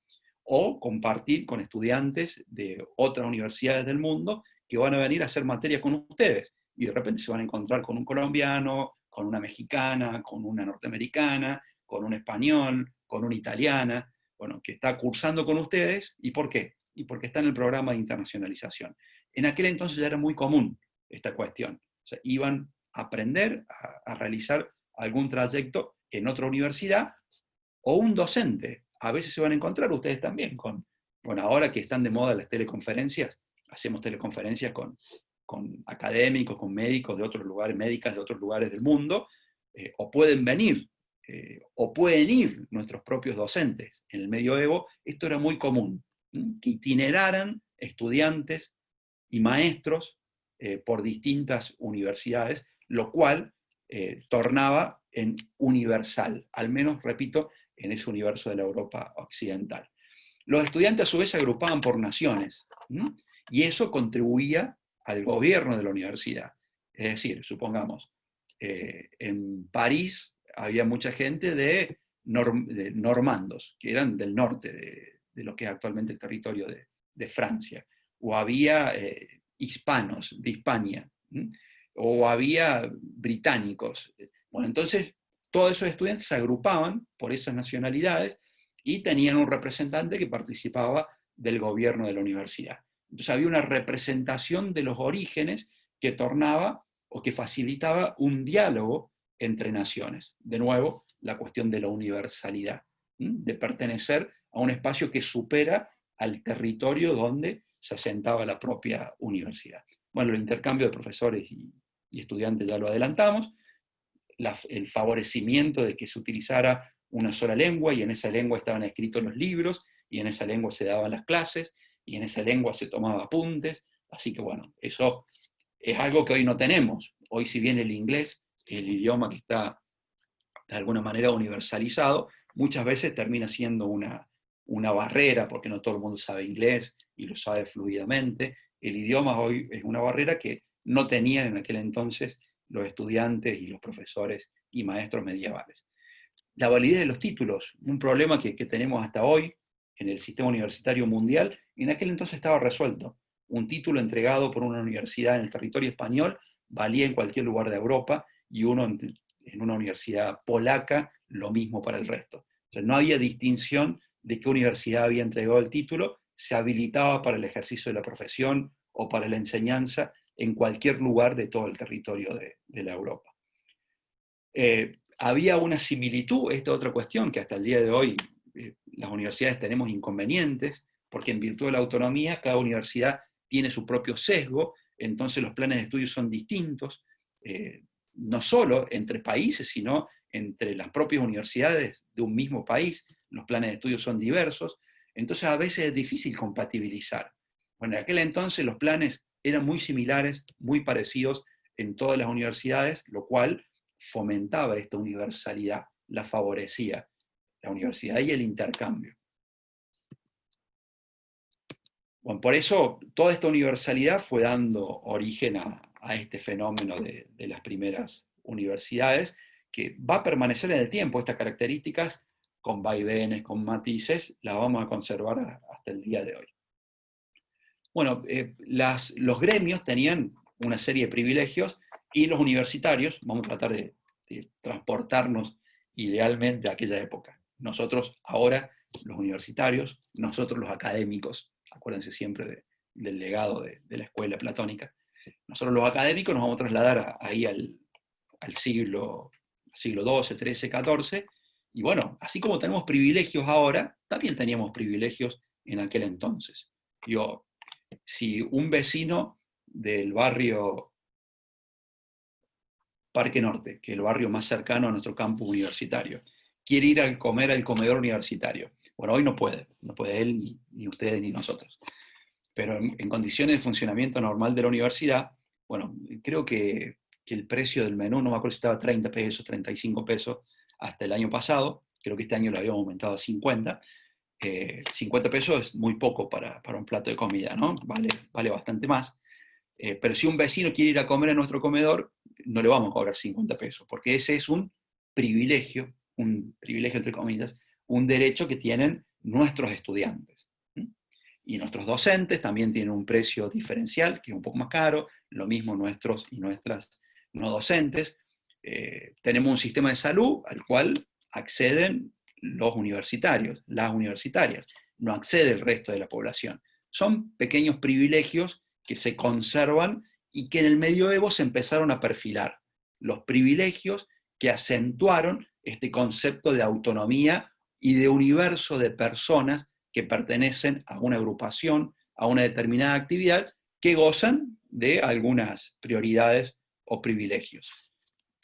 O compartir con estudiantes de otras universidades del mundo que van a venir a hacer materias con ustedes, y de repente se van a encontrar con un colombiano, con una mexicana, con una norteamericana, con un español, con una italiana, bueno, que está cursando con ustedes. ¿Y por qué? Y porque está en el programa de internacionalización. En aquel entonces ya era muy común esta cuestión. O sea, iban a aprender a realizar algún trayecto en otra universidad, o un docente. A veces se van a encontrar ustedes también con, bueno, ahora que están de moda las teleconferencias, hacemos teleconferencias con académicos, con médicos de otros lugares, médicas de otros lugares del mundo, o pueden venir, o pueden ir nuestros propios docentes. En el medioevo esto era muy común, que itineraran estudiantes y maestros por distintas universidades, lo cual tornaba en universal, al menos, repito, en ese universo de la Europa occidental. Los estudiantes a su vez se agrupaban por naciones, y eso contribuía al gobierno de la universidad. Es decir, supongamos, en París había mucha gente de normandos, que eran del norte de lo que es actualmente el territorio de Francia, o había hispanos de Hispania, o había británicos. Bueno, entonces todos esos estudiantes se agrupaban por esas nacionalidades y tenían un representante que participaba del gobierno de la universidad. Entonces había una representación de los orígenes que tornaba o que facilitaba un diálogo entre naciones. De nuevo, la cuestión de la universalidad, de pertenecer a un espacio que supera al territorio donde se asentaba la propia universidad. Bueno, el intercambio de profesores y estudiantes ya lo adelantamos, el favorecimiento de que se utilizara una sola lengua, y en esa lengua estaban escritos los libros, y en esa lengua se daban las clases, y en esa lengua se tomaban apuntes. Así que bueno, eso es algo que hoy no tenemos. Hoy, si bien el inglés, el idioma que está de alguna manera universalizado, muchas veces termina siendo una barrera, porque no todo el mundo sabe inglés y lo sabe fluidamente. El idioma hoy es una barrera que no tenían en aquel entonces los estudiantes y los profesores y maestros medievales. La validez de los títulos, un problema que tenemos hasta hoy en el sistema universitario mundial, en aquel entonces estaba resuelto. Un título entregado por una universidad en el territorio español valía en cualquier lugar de Europa, y uno en una universidad polaca, lo mismo para el resto. O sea, no había distinción de qué universidad había entregado el título, se habilitaba para el ejercicio de la profesión o para la enseñanza en cualquier lugar de todo el territorio de la Europa. Había una similitud, esta otra cuestión, que hasta el día de hoy las universidades tenemos inconvenientes, porque en virtud de la autonomía cada universidad tiene su propio sesgo, entonces los planes de estudio son distintos, no solo entre países, sino entre las propias universidades de un mismo país, los planes de estudio son diversos, entonces a veces es difícil compatibilizar. Bueno, en aquel entonces los planes eran muy similares, muy parecidos en todas las universidades, lo cual fomentaba esta universalidad, la favorecía, la universidad y el intercambio. Bueno, por eso toda esta universalidad fue dando origen a este fenómeno de las primeras universidades, que va a permanecer en el tiempo. Estas características, con vaivenes, con matices, las vamos a conservar hasta el día de hoy. Bueno, los gremios tenían una serie de privilegios, y los universitarios, vamos a tratar de transportarnos idealmente a aquella época. Nosotros ahora, los universitarios, nosotros los académicos, acuérdense siempre del legado de la escuela platónica, nosotros los académicos nos vamos a trasladar ahí al siglo XII, XIII, XIV, y bueno, así como tenemos privilegios ahora, también teníamos privilegios en aquel entonces. Digo, si un vecino del barrio Parque Norte, que es el barrio más cercano a nuestro campus universitario, quiere ir a comer al comedor universitario. Bueno, hoy no puede él, ni ustedes, ni nosotros. Pero en condiciones de funcionamiento normal de la universidad, bueno, creo que el precio del menú, no me acuerdo si estaba 30 pesos, 35 pesos hasta el año pasado, creo que este año lo habíamos aumentado a 50. 50 pesos es muy poco para un plato de comida, ¿no? Vale bastante más. Pero si un vecino quiere ir a comer a nuestro comedor, no le vamos a cobrar 50 pesos, porque ese es un privilegio entre comillas, un derecho que tienen nuestros estudiantes. Y nuestros docentes también tienen un precio diferencial, que es un poco más caro, lo mismo nuestros y nuestras no docentes. Tenemos un sistema de salud al cual acceden los universitarios, las universitarias, no accede el resto de la población. Son pequeños privilegios que se conservan y que en el medioevo se empezaron a perfilar. Los privilegios que acentuaron este concepto de autonomía y de universo de personas que pertenecen a una agrupación, a una determinada actividad, que gozan de algunas prioridades o privilegios.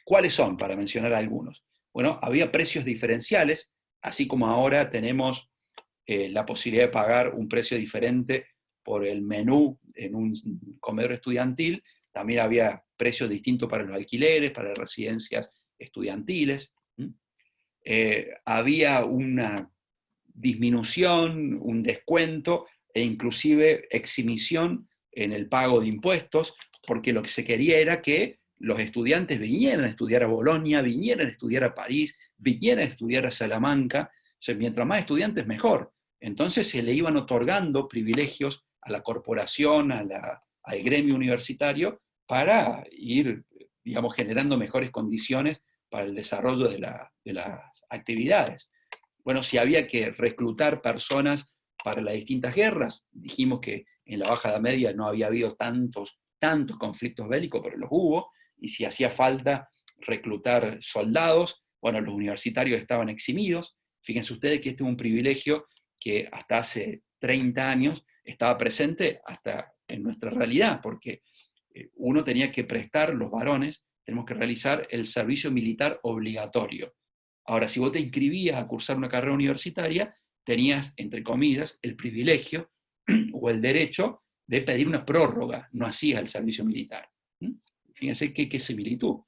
¿Cuáles son? Para mencionar algunos. Bueno, había precios diferenciales, así como ahora tenemos la posibilidad de pagar un precio diferente por el menú en un comedor estudiantil. También había precios distintos para los alquileres, para las residencias estudiantiles. Había una disminución, un descuento e inclusive exhibición en el pago de impuestos, porque lo que se quería era que los estudiantes vinieran a estudiar a Bolonia, vinieran a estudiar a París, vinieran a estudiar a Salamanca. O sea, mientras más estudiantes, mejor. Entonces se le iban otorgando privilegios a la corporación, al gremio universitario, para ir, digamos, generando mejores condiciones para el desarrollo de las actividades. Bueno, si había que reclutar personas para las distintas guerras, dijimos que en la Baja Edad Media no había habido tantos conflictos bélicos, pero los hubo, y si hacía falta reclutar soldados, bueno, los universitarios estaban eximidos. Fíjense ustedes que este es un privilegio que hasta hace 30 años estaba presente hasta en nuestra realidad, porque uno tenía que prestar, los varones, tenemos que realizar el servicio militar obligatorio. Ahora, si vos te inscribías a cursar una carrera universitaria, tenías, entre comillas, el privilegio o el derecho de pedir una prórroga, no hacías el servicio militar. Fíjense qué similitud.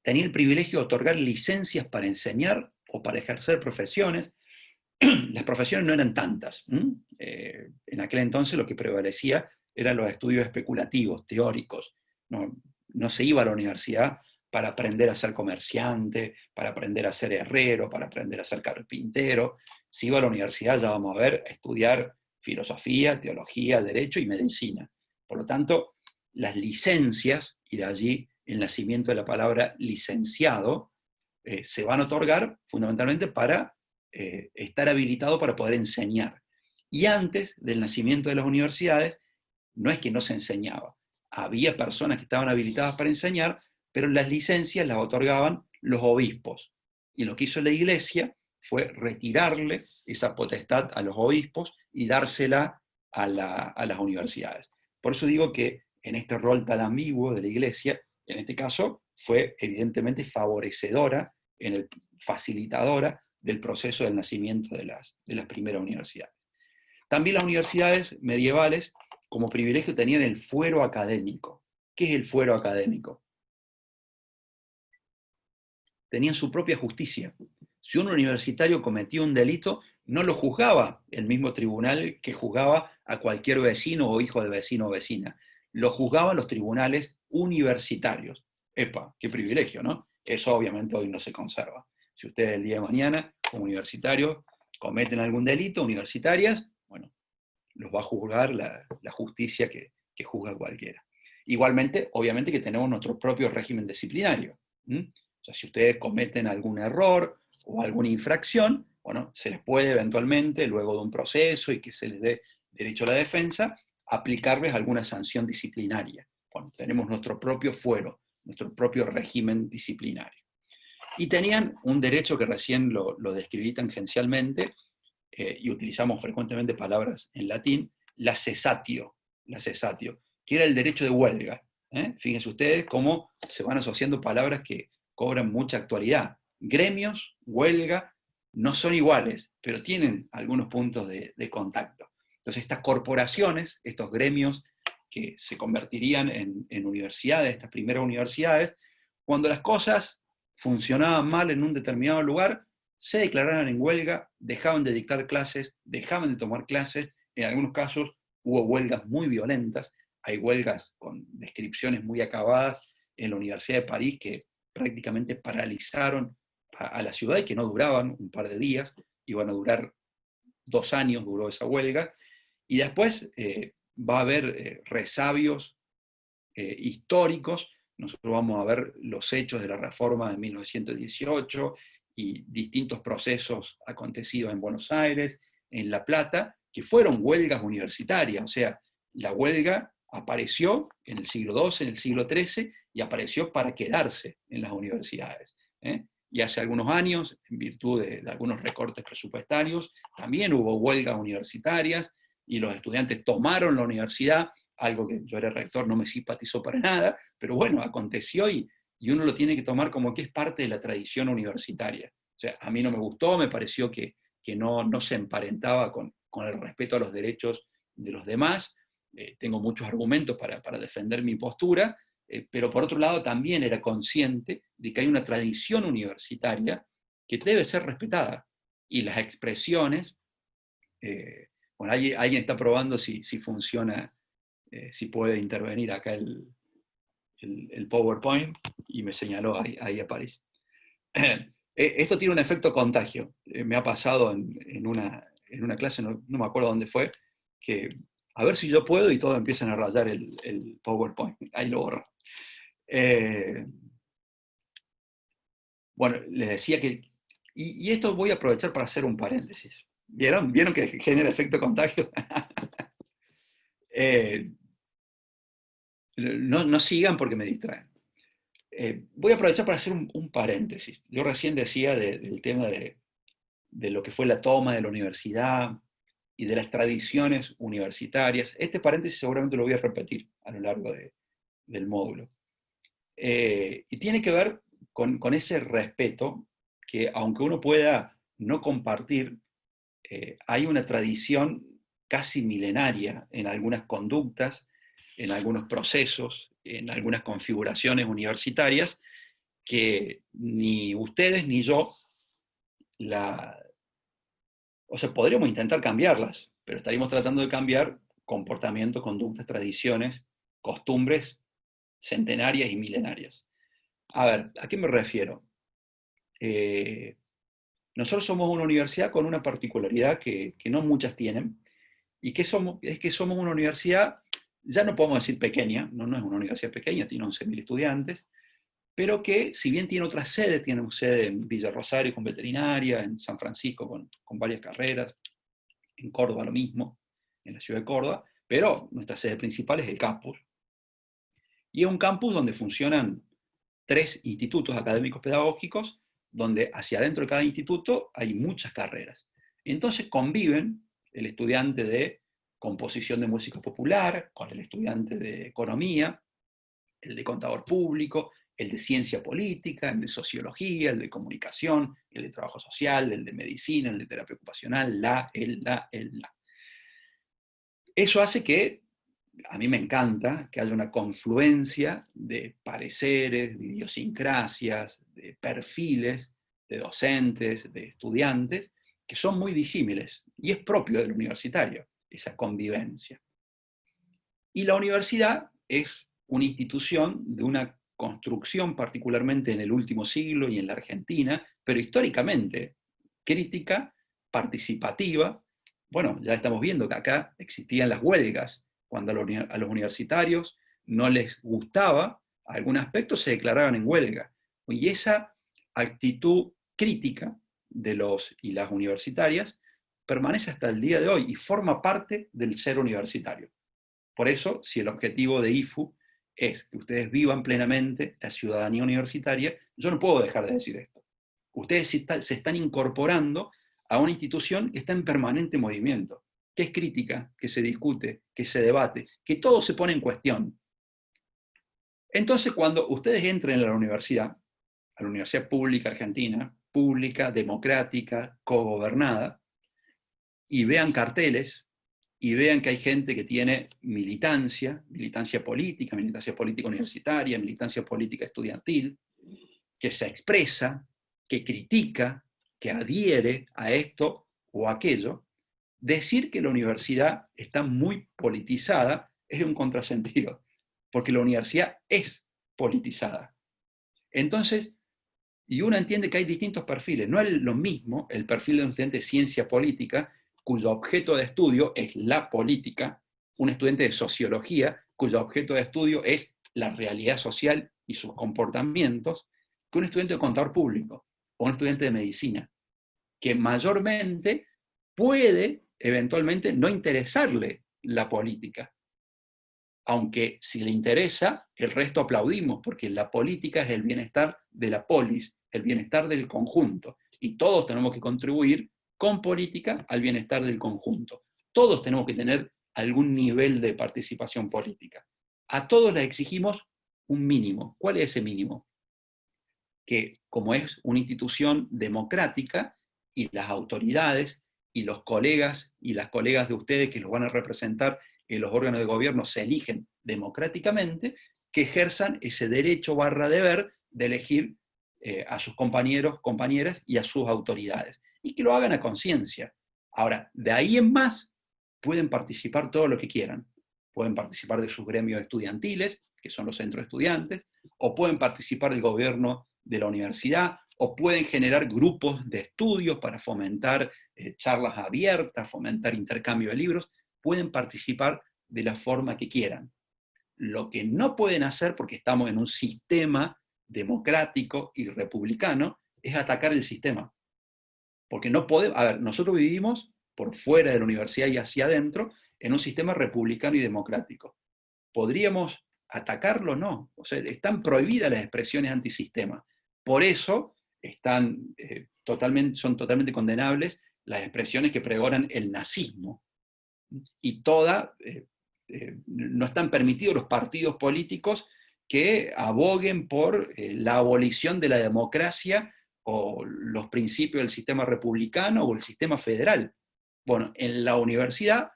Tenía el privilegio de otorgar licencias para enseñar o para ejercer profesiones. Las profesiones no eran tantas. En aquel entonces lo que prevalecía eran los estudios especulativos, teóricos. No se iba a la universidad para aprender a ser comerciante, para aprender a ser herrero, para aprender a ser carpintero. Se iba a la universidad, ya vamos a ver, a estudiar filosofía, teología, derecho y medicina. Por lo tanto, las licencias, y de allí el nacimiento de la palabra licenciado, se van a otorgar fundamentalmente para estar habilitado para poder enseñar. Y antes del nacimiento de las universidades, no es que no se enseñaba. Había personas que estaban habilitadas para enseñar, pero las licencias las otorgaban los obispos. Y lo que hizo la Iglesia fue retirarle esa potestad a los obispos y dársela a las universidades. Por eso digo que en este rol tan ambiguo de la Iglesia, en este caso, fue evidentemente favorecedora, facilitadora del proceso del nacimiento de las primeras universidades. También las universidades medievales, como privilegio, tenían el fuero académico. ¿Qué es el fuero académico? Tenían su propia justicia. Si un universitario cometía un delito, no lo juzgaba el mismo tribunal que juzgaba a cualquier vecino o hijo de vecino o vecina. Lo juzgaban los tribunales universitarios. ¡Epa! ¡Qué privilegio!, ¿no? Eso obviamente hoy no se conserva. Si ustedes el día de mañana, como universitarios, cometen algún delito, universitarias, bueno, los va a juzgar la justicia que juzga cualquiera. Igualmente, obviamente que tenemos nuestro propio régimen disciplinario. O sea, si ustedes cometen algún error o alguna infracción, bueno, se les puede eventualmente, luego de un proceso y que se les dé derecho a la defensa, aplicarles alguna sanción disciplinaria. Bueno, tenemos nuestro propio fuero, nuestro propio régimen disciplinario. Y tenían un derecho que recién lo describí tangencialmente, y utilizamos frecuentemente palabras en latín, la cessatio, que era el derecho de huelga. Fíjense ustedes cómo se van asociando palabras que cobran mucha actualidad. Gremios, huelga, no son iguales, pero tienen algunos puntos de contacto. Entonces estas corporaciones, estos gremios que se convertirían en universidades, estas primeras universidades, cuando las cosas funcionaban mal en un determinado lugar, se declararon en huelga, dejaban de dictar clases, dejaban de tomar clases, en algunos casos hubo huelgas muy violentas, hay huelgas con descripciones muy acabadas en la Universidad de París que prácticamente paralizaron a la ciudad y que no duraban un par de días, iban a durar 2 años, duró esa huelga, y después va a haber resabios históricos. Nosotros vamos a ver los hechos de la reforma de 1918 y distintos procesos acontecidos en Buenos Aires, en La Plata, que fueron huelgas universitarias. O sea, la huelga apareció en el siglo XII, en el siglo XIII, y apareció para quedarse en las universidades. Y hace algunos años, en virtud de algunos recortes presupuestarios, también hubo huelgas universitarias y los estudiantes tomaron la universidad, algo que yo era rector, no me simpatizó para nada, pero bueno, aconteció y uno lo tiene que tomar como que es parte de la tradición universitaria. O sea, a mí no me gustó, me pareció que no se emparentaba con el respeto a los derechos de los demás. Tengo muchos argumentos para defender mi postura, pero por otro lado también era consciente de que hay una tradición universitaria que debe ser respetada. Y las expresiones, bueno, alguien está probando si funciona, si puede intervenir acá el PowerPoint, y me señaló, ahí aparece. Esto tiene un efecto contagio. Me ha pasado en una clase, no me acuerdo dónde fue, que a ver si yo puedo y todos empiezan a rayar el PowerPoint. Ahí lo borro. Bueno, les decía que, y esto voy a aprovechar para hacer un paréntesis. ¿Vieron que genera efecto contagio? No sigan porque me distraen. Voy a aprovechar para hacer un paréntesis. Yo recién decía del tema de lo que fue la toma de la universidad y de las tradiciones universitarias. Este paréntesis seguramente lo voy a repetir a lo largo del módulo. Y tiene que ver con ese respeto que, aunque uno pueda no compartir, hay una tradición casi milenaria en algunas conductas, en algunos procesos, en algunas configuraciones universitarias, que ni ustedes ni yo o sea, podríamos intentar cambiarlas, pero estaríamos tratando de cambiar comportamientos, conductas, tradiciones, costumbres centenarias y milenarias. A ver, ¿a qué me refiero? Nosotros somos una universidad con una particularidad que no muchas tienen, y que es que somos una universidad, ya no podemos decir pequeña, no es una universidad pequeña, tiene 11.000 estudiantes, pero que si bien tiene otras sedes, tiene sede en Villa Rosario con veterinaria, en San Francisco con varias carreras, en Córdoba lo mismo, en la ciudad de Córdoba, pero nuestra sede principal es el campus. Y es un campus donde funcionan 3 institutos académicos pedagógicos, donde hacia adentro de cada instituto hay muchas carreras. Entonces conviven el estudiante de composición de música popular con el estudiante de economía, el de contador público, el de ciencia política, el de sociología, el de comunicación, el de trabajo social, el de medicina, el de terapia ocupacional, la. Eso hace que a mí me encanta que haya una confluencia de pareceres, de idiosincrasias, de perfiles, de docentes, de estudiantes, que son muy disímiles, y es propio del universitario, esa convivencia. Y la universidad es una institución de una construcción, particularmente en el último siglo y en la Argentina, pero históricamente crítica, participativa. Bueno, ya estamos viendo que acá existían las huelgas, cuando a los universitarios no les gustaba algún aspecto, se declaraban en huelga. Y esa actitud crítica de los y las universitarias permanece hasta el día de hoy y forma parte del ser universitario. Por eso, si el objetivo de IFU es que ustedes vivan plenamente la ciudadanía universitaria, yo no puedo dejar de decir esto. Ustedes se están incorporando a una institución que está en permanente movimiento, que es crítica, que se discute, que se debate, que todo se pone en cuestión. Entonces, cuando ustedes entren a la universidad pública argentina, pública, democrática, cogobernada, y vean carteles, y vean que hay gente que tiene militancia política universitaria, militancia política estudiantil, que se expresa, que critica, que adhiere a esto o aquello, decir que la universidad está muy politizada es un contrasentido, porque la universidad es politizada. Entonces, y uno entiende que hay distintos perfiles, no es lo mismo el perfil de un estudiante de ciencia política, cuyo objeto de estudio es la política, un estudiante de sociología, cuyo objeto de estudio es la realidad social y sus comportamientos, que un estudiante de contador público o un estudiante de medicina, que mayormente puede eventualmente no interesarle la política, aunque si le interesa, el resto aplaudimos, porque la política es el bienestar de la polis, el bienestar del conjunto. Y todos tenemos que contribuir con política al bienestar del conjunto. Todos tenemos que tener algún nivel de participación política. A todos les exigimos un mínimo. ¿Cuál es ese mínimo? Que como es una institución democrática, y las autoridades y los colegas y las colegas de ustedes que los van a representar en los órganos de gobierno se eligen democráticamente, que ejerzan ese derecho barra deber de elegir a sus compañeros, compañeras y a sus autoridades, y que lo hagan a conciencia. Ahora, de ahí en más, pueden participar todo lo que quieran. Pueden participar de sus gremios estudiantiles, que son los centros de estudiantes, o pueden participar del gobierno de la universidad, o pueden generar grupos de estudios para fomentar charlas abiertas, fomentar intercambio de libros, pueden participar de la forma que quieran. Lo que no pueden hacer, porque estamos en un sistema democrático y republicano, es atacar el sistema. Porque no podemos, a ver, nosotros vivimos por fuera de la universidad y hacia adentro en un sistema republicano y democrático. ¿Podríamos atacarlo? No. O sea, están prohibidas las expresiones antisistema. Por eso son totalmente condenables las expresiones que pregonan el nazismo. Y no están permitidos los partidos políticos que aboguen por la abolición de la democracia o los principios del sistema republicano o el sistema federal. Bueno, en la universidad,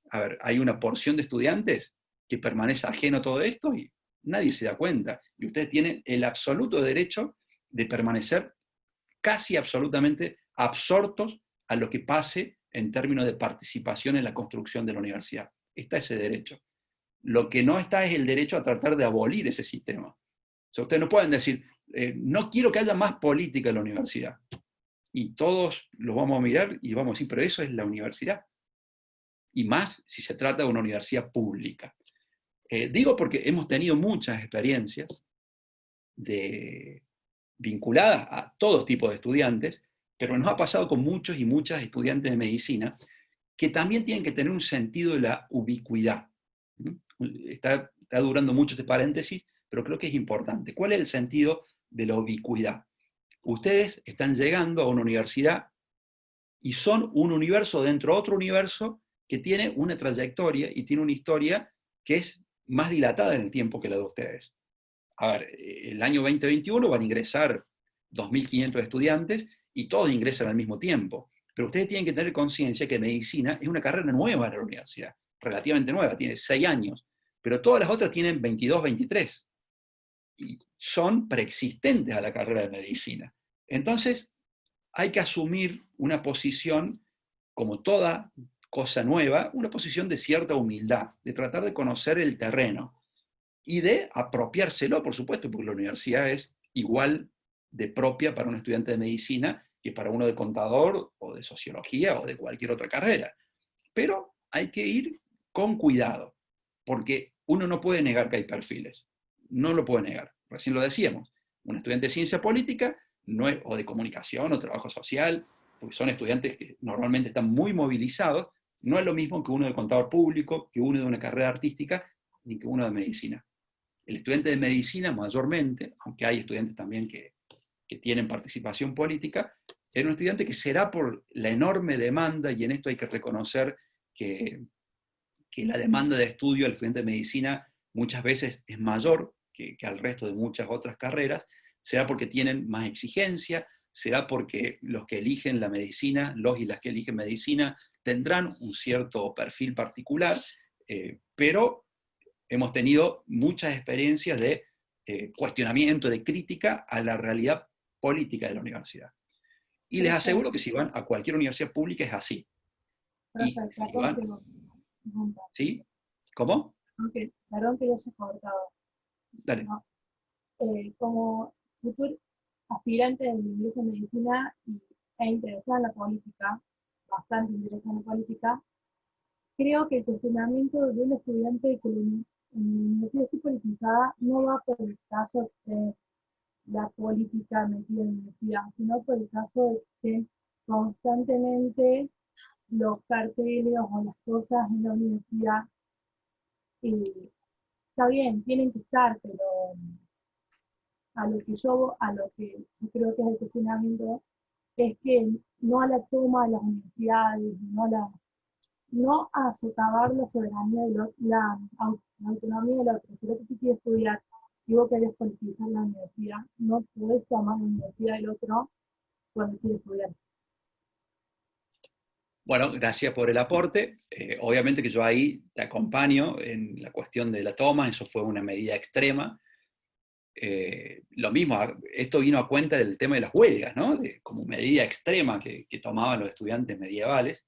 a ver, hay una porción de estudiantes que permanece ajeno a todo esto y nadie se da cuenta. Y ustedes tienen el absoluto derecho de permanecer casi absolutamente absortos a lo que pase en términos de participación en la construcción de la universidad. Está ese derecho. Lo que no está es el derecho a tratar de abolir ese sistema. O sea, ustedes no pueden decir, no quiero que haya más política en la universidad. Y todos lo vamos a mirar y vamos a decir, pero eso es la universidad. Y más si se trata de una universidad pública. Digo porque hemos tenido muchas experiencias vinculadas a todo tipo de estudiantes, pero nos ha pasado con muchos y muchas estudiantes de medicina que también tienen que tener un sentido de la ubicuidad. Está durando mucho este paréntesis, pero creo que es importante. ¿Cuál es el sentido de la ubicuidad? Ustedes están llegando a una universidad y son un universo dentro de otro universo que tiene una trayectoria y tiene una historia que es más dilatada en el tiempo que la de ustedes. A ver, el año 2021 van a ingresar 2.500 estudiantes y todos ingresan al mismo tiempo. Pero ustedes tienen que tener conciencia que medicina es una carrera nueva en la universidad, relativamente nueva, tiene 6 años, pero todas las otras tienen 22, 23, y son preexistentes a la carrera de medicina. Entonces, hay que asumir una posición, como toda cosa nueva, una posición de cierta humildad, de tratar de conocer el terreno y de apropiárselo, por supuesto, porque la universidad es igual de propia para un estudiante de medicina que para uno de contador o de sociología o de cualquier otra carrera. Pero hay que ir con cuidado, porque uno no puede negar que hay perfiles, no lo puede negar. Recién lo decíamos, un estudiante de ciencia política no es, o de comunicación o trabajo social, porque son estudiantes que normalmente están muy movilizados, no es lo mismo que uno de contador público, que uno de una carrera artística, ni que uno de medicina. El estudiante de medicina mayormente, aunque hay estudiantes también que tienen participación política, es un estudiante que será por la enorme demanda, y en esto hay que reconocer que la demanda de estudio del estudiante de medicina muchas veces es mayor que al resto de muchas otras carreras, será porque tienen más exigencia, será porque los que eligen la medicina, los y las que eligen medicina, tendrán un cierto perfil particular, pero hemos tenido muchas experiencias de cuestionamiento, de crítica a la realidad política de la universidad. Y les aseguro que si van a cualquier universidad pública es así. Y si van, ¿sí? ¿Cómo? Perdón que yo se cortado. Dale. ¿No? Como futuro aspirante de ingreso en medicina e interesada en la política, bastante interesada en la política, creo que el cuestionamiento de un estudiante que la universidad esté politizada no va por el caso de la política metida en la universidad, sino por el caso de que constantemente los carteles o las cosas en la universidad está bien, tienen que estar, pero a lo que yo creo que es el cuestionamiento, es que no a la toma de las universidades, no a socavar la soberanía, la autonomía del otro. Si el otro te quiere estudiar y vos querés politizar la universidad, no podés tomar la universidad del otro cuando quiere estudiar. Bueno, gracias por el aporte. Obviamente que yo ahí te acompaño en la cuestión de la toma, eso fue una medida extrema. Lo mismo, esto vino a cuenta del tema de las huelgas, ¿no? Como medida extrema que tomaban los estudiantes medievales.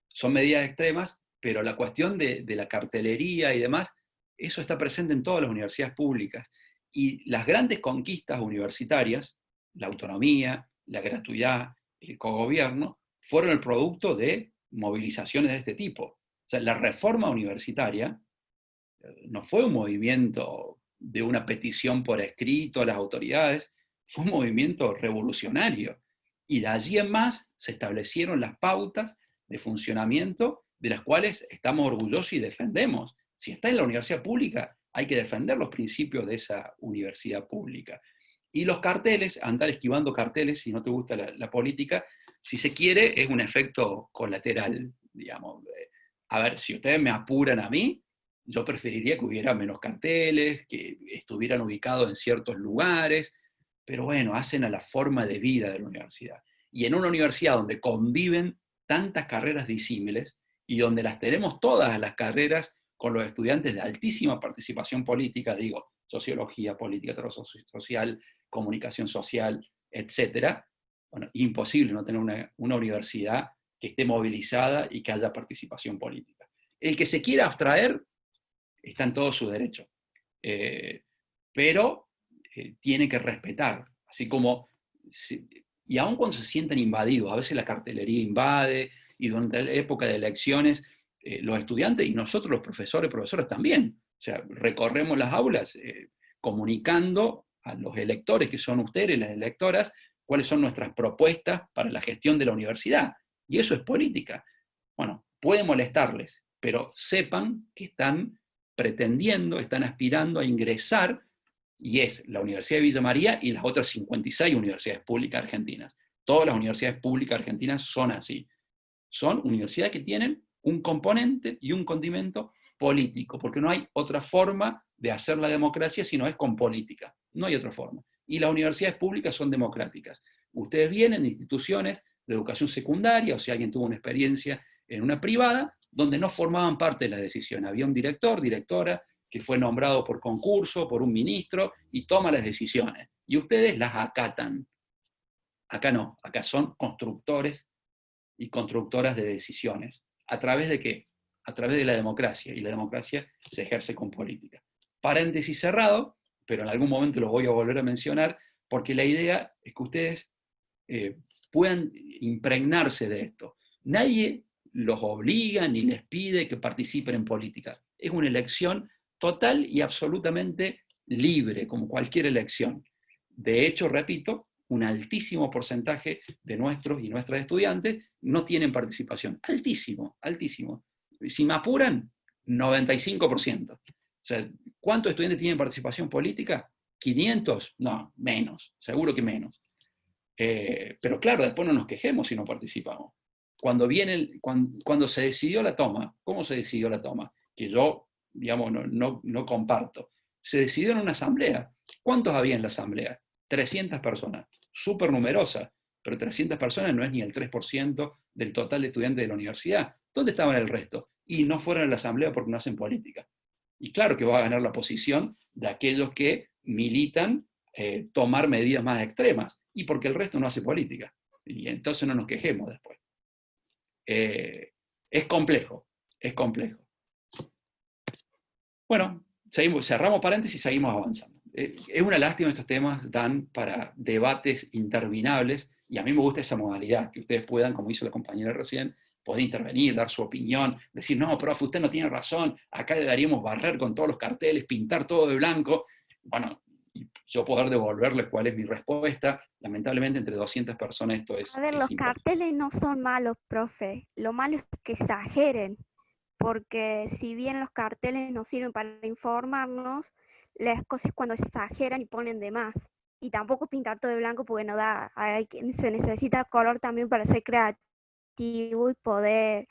Son medidas extremas, pero la cuestión de la cartelería y demás, eso está presente en todas las universidades públicas. Y las grandes conquistas universitarias, la autonomía, la gratuidad, el cogobierno, fueron el producto de movilizaciones de este tipo. O sea, la reforma universitaria no fue un movimiento de una petición por escrito a las autoridades, fue un movimiento revolucionario. Y de allí en más se establecieron las pautas de funcionamiento de las cuales estamos orgullosos y defendemos. Si está en la universidad pública, hay que defender los principios de esa universidad pública. Y los carteles, andar esquivando carteles, si no te gusta la política, si se quiere, es un efecto colateral, digamos. A ver, si ustedes me apuran a mí, yo preferiría que hubiera menos carteles, que estuvieran ubicados en ciertos lugares, pero bueno, hacen a la forma de vida de la universidad. Y en una universidad donde conviven tantas carreras disímiles y donde las tenemos todas las carreras con los estudiantes de altísima participación política, digo, sociología, política social, comunicación social, etcétera, bueno, imposible no tener una universidad que esté movilizada y que haya participación política. El que se quiera abstraer está en todo su derecho, pero tiene que respetar, así como, y aun cuando se sientan invadidos, a veces la cartelería invade, y durante la época de elecciones, los estudiantes y nosotros los profesores también, o sea, recorremos las aulas comunicando a los electores, que son ustedes, las electoras, cuáles son nuestras propuestas para la gestión de la universidad, y eso es política. Bueno, puede molestarles, pero sepan que están pretendiendo, están aspirando a ingresar, y es la Universidad de Villa María y las otras 56 universidades públicas argentinas. Todas las universidades públicas argentinas son así. Son universidades que tienen un componente y un condimento político, porque no hay otra forma de hacer la democracia si no es con política. No hay otra forma. Y las universidades públicas son democráticas. Ustedes vienen de instituciones de educación secundaria, o si alguien tuvo una experiencia en una privada, donde no formaban parte de la decisión. Había un director, directora, que fue nombrado por concurso, por un ministro, y toma las decisiones. Y ustedes las acatan. Acá no, acá son constructores y constructoras de decisiones. ¿A través de qué? A través de la democracia, y la democracia se ejerce con política. Paréntesis cerrado, pero en algún momento lo voy a volver a mencionar, porque la idea es que ustedes puedan impregnarse de esto. Nadie los obliga ni les pide que participen en política. Es una elección total y absolutamente libre, como cualquier elección. De hecho, repito, un altísimo porcentaje de nuestros y nuestras estudiantes no tienen participación. Altísimo, altísimo. Si me apuran, 95%. O sea, ¿cuántos estudiantes tienen participación política? ¿500? No, menos, seguro que menos. Pero claro, después no nos quejemos si no participamos. Cuando se decidió la toma, ¿cómo se decidió la toma? Que yo, digamos, no comparto. Se decidió en una asamblea. ¿Cuántos había en la asamblea? 300 personas. Súper numerosa, pero 300 personas no es ni el 3% del total de estudiantes de la universidad. ¿Dónde estaban el resto? Y no fueron a la asamblea porque no hacen política. Y claro que va a ganar la posición de aquellos que militan tomar medidas más extremas, y porque el resto no hace política. Y entonces no nos quejemos después. Es complejo, es complejo. Bueno, cerramos paréntesis y seguimos avanzando. Es una lástima estos temas, dan para debates interminables, y a mí me gusta esa modalidad, que ustedes puedan, como hizo la compañera recién, poder intervenir, dar su opinión, decir, no, profe, usted no tiene razón, acá deberíamos barrer con todos los carteles, pintar todo de blanco. Bueno, y yo poder devolverles cuál es mi respuesta. Lamentablemente entre 200 personas esto es A ver, los imposible. carteles no son malos, profe. Lo malo es que exageren, porque si bien los carteles nos sirven para informarnos, las cosas es cuando exageran y ponen de más. y tampoco pintar todo de blanco porque no da, se necesita color también para ser creativo y poder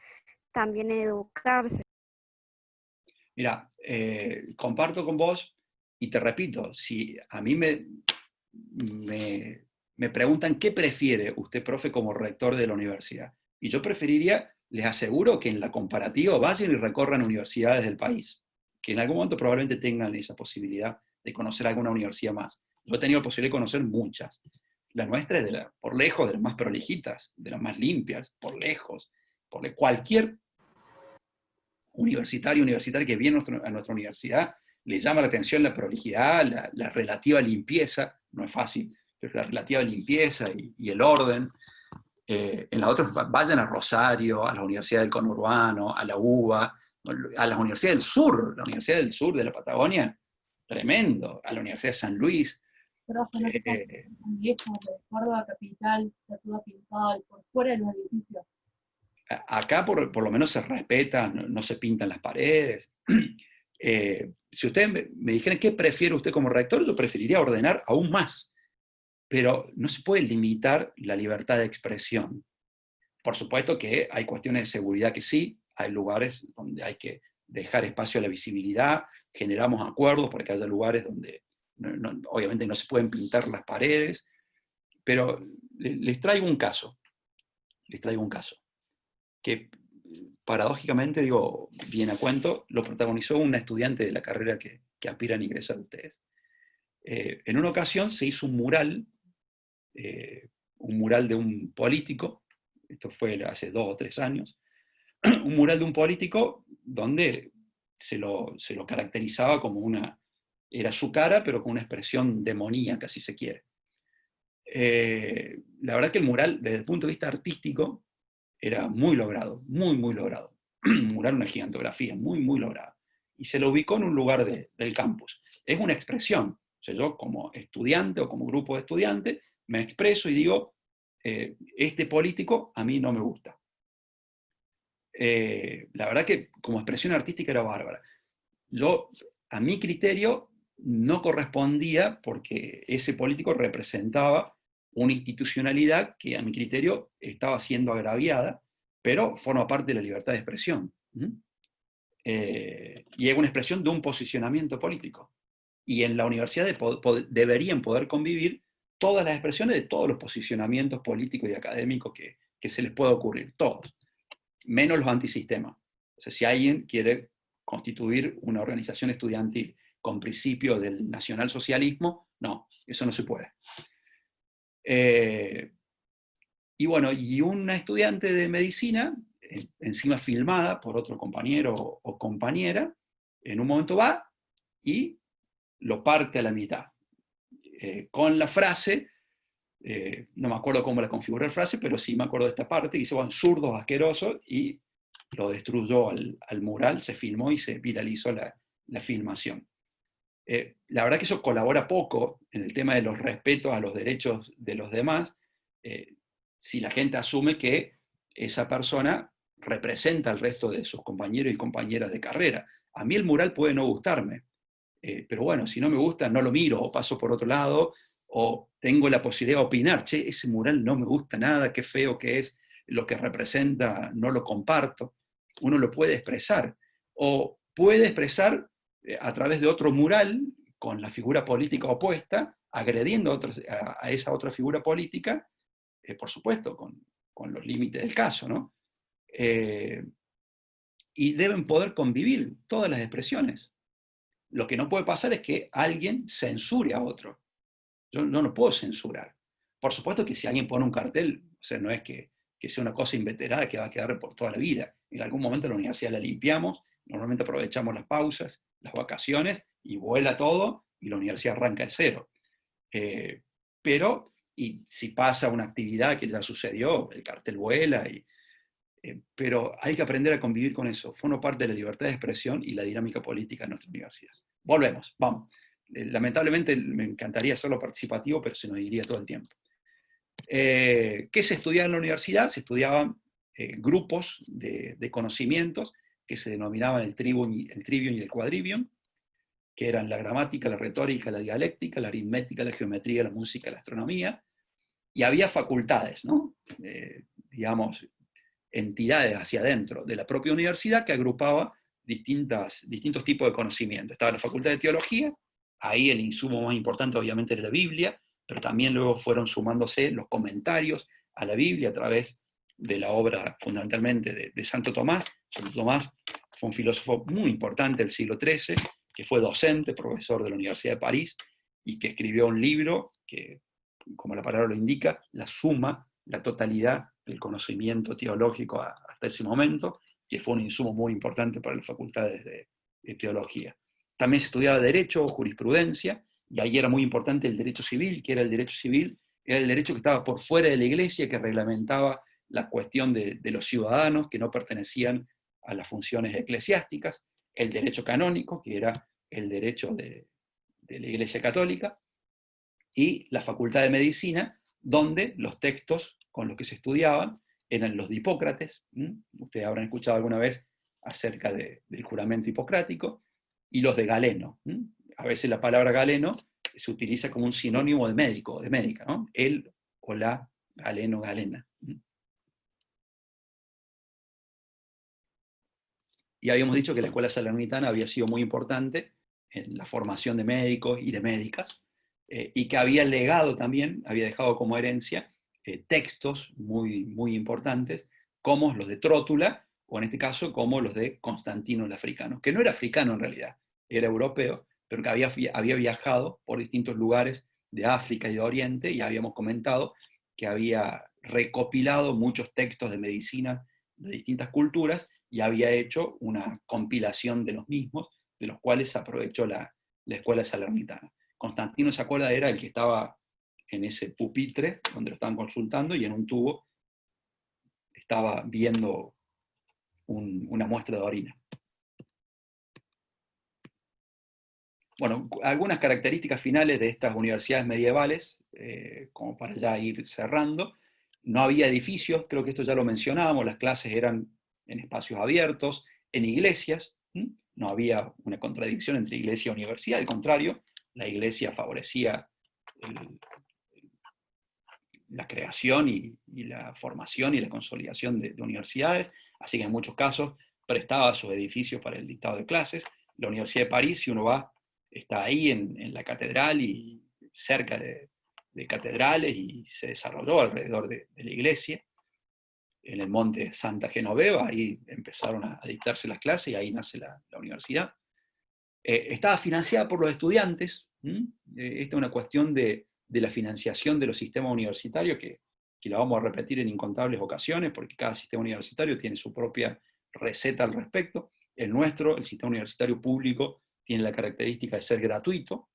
también educarse. Mira, comparto con vos y te repito, si a mí me preguntan qué prefiere usted, profe, como rector de la universidad, y yo preferiría, les aseguro que en la comparativa vayan y recorran universidades del país, que en algún momento probablemente tengan esa posibilidad de conocer alguna universidad más. Yo he tenido la posibilidad de conocer muchas. La nuestra es por lejos de las más prolijitas, de las más limpias, por lejos. Cualquier universitaria que viene a nuestra universidad le llama la atención la prolijidad, la relativa limpieza, no es fácil, pero la relativa limpieza y el orden. En la otra, vayan a Rosario, a la Universidad del Conurbano, a la UBA, a las universidades del sur, la Universidad del Sur de la Patagonia, tremendo, a la Universidad de San Luis. Profe, no te puedes tan lejos de Córdoba capital, está todo pintado por fuera de los edificios. Acá por lo menos se respetan, no se pintan las paredes. Si ustedes me dijeran qué prefiere usted como rector, yo preferiría ordenar aún más. Pero no se puede limitar la libertad de expresión. Por supuesto que hay cuestiones de seguridad que sí, hay lugares donde hay que dejar espacio a la visibilidad, generamos acuerdos porque haya lugares donde obviamente no se pueden pintar las paredes, pero les traigo un caso, que paradójicamente, digo, bien a cuento, lo protagonizó una estudiante de la carrera que aspiran a ingresar ustedes. En una ocasión se hizo un mural de un político, esto fue hace 2 o 3 años, un mural de un político donde se lo caracterizaba como era su cara, pero con una expresión demoníaca, si se quiere. La verdad que el mural, desde el punto de vista artístico, era muy logrado, muy, muy logrado. Un mural, una gigantografía, muy, muy lograda. Y se lo ubicó en un lugar del campus. Es una expresión. O sea, yo como estudiante o como grupo de estudiantes, me expreso y digo, este político a mí no me gusta. La verdad que como expresión artística era bárbara. A mi criterio, no correspondía porque ese político representaba una institucionalidad que a mi criterio estaba siendo agraviada, pero forma parte de la libertad de expresión. Y es una expresión de un posicionamiento político. Y en la universidad deberían poder convivir todas las expresiones de todos los posicionamientos políticos y académicos que se les pueda ocurrir, todos, menos los antisistemas. O sea, si alguien quiere constituir una organización estudiantil con principios del nacionalsocialismo, no, eso no se puede. Y bueno, y una estudiante de medicina, encima filmada por otro compañero o compañera, en un momento va y lo parte a la mitad, con la frase, no me acuerdo cómo la configuró la frase, pero sí me acuerdo de esta parte, dice, bueno, zurdos asquerosos, y lo destruyó al mural, se filmó y se viralizó la filmación. La verdad que eso colabora poco en el tema de los respetos a los derechos de los demás, si la gente asume que esa persona representa al resto de sus compañeros y compañeras de carrera. A mí el mural puede no gustarme, pero bueno, si no me gusta, no lo miro, o paso por otro lado, o tengo la posibilidad de opinar, che, ese mural no me gusta nada, qué feo que es, lo que representa no lo comparto. Uno lo puede expresar, o puede expresar a través de otro mural, con la figura política opuesta, agrediendo a esa otra figura política, por supuesto, con los límites del caso, ¿no? Y deben poder convivir todas las expresiones. Lo que no puede pasar es que alguien censure a otro. Yo no lo puedo censurar. Por supuesto que si alguien pone un cartel, o sea, no es que sea una cosa inveterada que va a quedar por toda la vida. En algún momento la universidad la limpiamos, normalmente aprovechamos las pausas, las vacaciones, y vuela todo, y la universidad arranca de cero. Pero, y si pasa una actividad que ya sucedió, el cartel vuela, pero hay que aprender a convivir con eso. Forma parte de la libertad de expresión y la dinámica política de nuestra universidad. Volvemos, vamos. Lamentablemente me encantaría hacerlo participativo, pero se nos iría todo el tiempo. ¿Qué se estudiaba en la universidad? Se estudiaban grupos de conocimientos que se denominaban el trivium y el quadrivium. que eran la gramática, la retórica, la dialéctica, la aritmética, la geometría, la música, la astronomía, y había facultades, ¿no? Digamos, entidades hacia adentro de la propia universidad que agrupaba distintos tipos de conocimiento. Estaba la Facultad de Teología, ahí el insumo más importante obviamente era la Biblia, pero también luego fueron sumándose los comentarios a la Biblia a través de la obra fundamentalmente de Santo Tomás. Santo Tomás fue un filósofo muy importante del siglo XIII, que fue docente, profesor de la Universidad de París, y que escribió un libro que, como la palabra lo indica, la suma, la totalidad del conocimiento teológico hasta ese momento, que fue un insumo muy importante para las facultades de teología. También se estudiaba derecho o jurisprudencia, y ahí era muy importante el derecho civil, que era el derecho civil, era el derecho que estaba por fuera de la iglesia, que reglamentaba la cuestión de los ciudadanos que no pertenecían a las funciones eclesiásticas, el derecho canónico, que era el derecho de la Iglesia Católica, y la Facultad de Medicina, donde los textos con los que se estudiaban eran los de Hipócrates. Ustedes habrán escuchado alguna vez acerca del juramento hipocrático, y los de Galeno. A veces la palabra Galeno se utiliza como un sinónimo de médico, de médica, ¿no? El o la, Galeno, Galena. Y habíamos dicho que la escuela salernitana había sido muy importante en la formación de médicos y de médicas, y que había legado también, había dejado como herencia textos muy, muy importantes, como los de Trótula, o en este caso como los de Constantino el Africano, que no era africano en realidad, era europeo, pero que había viajado por distintos lugares de África y de Oriente, y habíamos comentado que había recopilado muchos textos de medicina de distintas culturas, y había hecho una compilación de los mismos, de los cuales aprovechó la escuela salernitana. Constantino, ¿se acuerda? Era el que estaba en ese pupitre donde lo estaban consultando, y en un tubo estaba viendo una muestra de orina. Bueno, algunas características finales de estas universidades medievales, como para ya ir cerrando. No había edificios, creo que esto ya lo mencionábamos, las clases eran en espacios abiertos, en iglesias. No había una contradicción entre iglesia y universidad, al contrario, la iglesia favorecía la creación y la formación y la consolidación de universidades, así que en muchos casos prestaba sus edificios para el dictado de clases. La Universidad de París, si uno va, está ahí en la catedral y cerca de catedrales, y se desarrolló alrededor de la iglesia. En el monte Santa Genoveva, ahí empezaron a dictarse las clases, y ahí nace la universidad. Estaba financiada por los estudiantes. Esta es una cuestión de la financiación de los sistemas universitarios que la vamos a repetir en incontables ocasiones, porque cada sistema universitario tiene su propia receta al respecto. El nuestro, el sistema universitario público, tiene la característica de ser gratuito.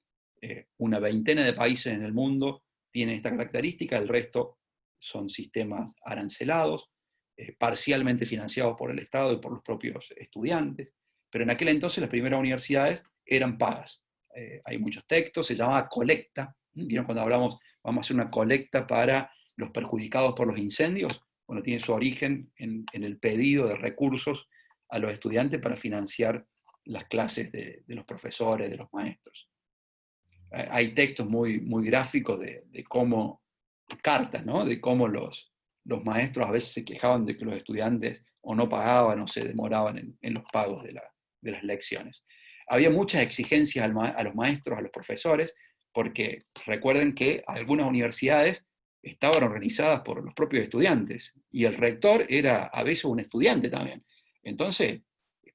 Una veintena de países en el mundo tienen esta característica, el resto son sistemas arancelados, parcialmente financiados por el Estado y por los propios estudiantes. Pero en aquel entonces las primeras universidades eran pagas. Hay muchos textos, se llamaba colecta. ¿Vieron cuando hablamos, vamos a hacer una colecta para los perjudicados por los incendios? Bueno, tiene su origen en el pedido de recursos a los estudiantes para financiar las clases de los profesores, de los maestros. Hay textos muy, muy gráficos de cómo, cartas, ¿no? De cómo los maestros a veces se quejaban de que los estudiantes o no pagaban o se demoraban en los pagos de las lecciones. Había muchas exigencias a los maestros, a los profesores, porque recuerden que algunas universidades estaban organizadas por los propios estudiantes, y el rector era a veces un estudiante también. Entonces,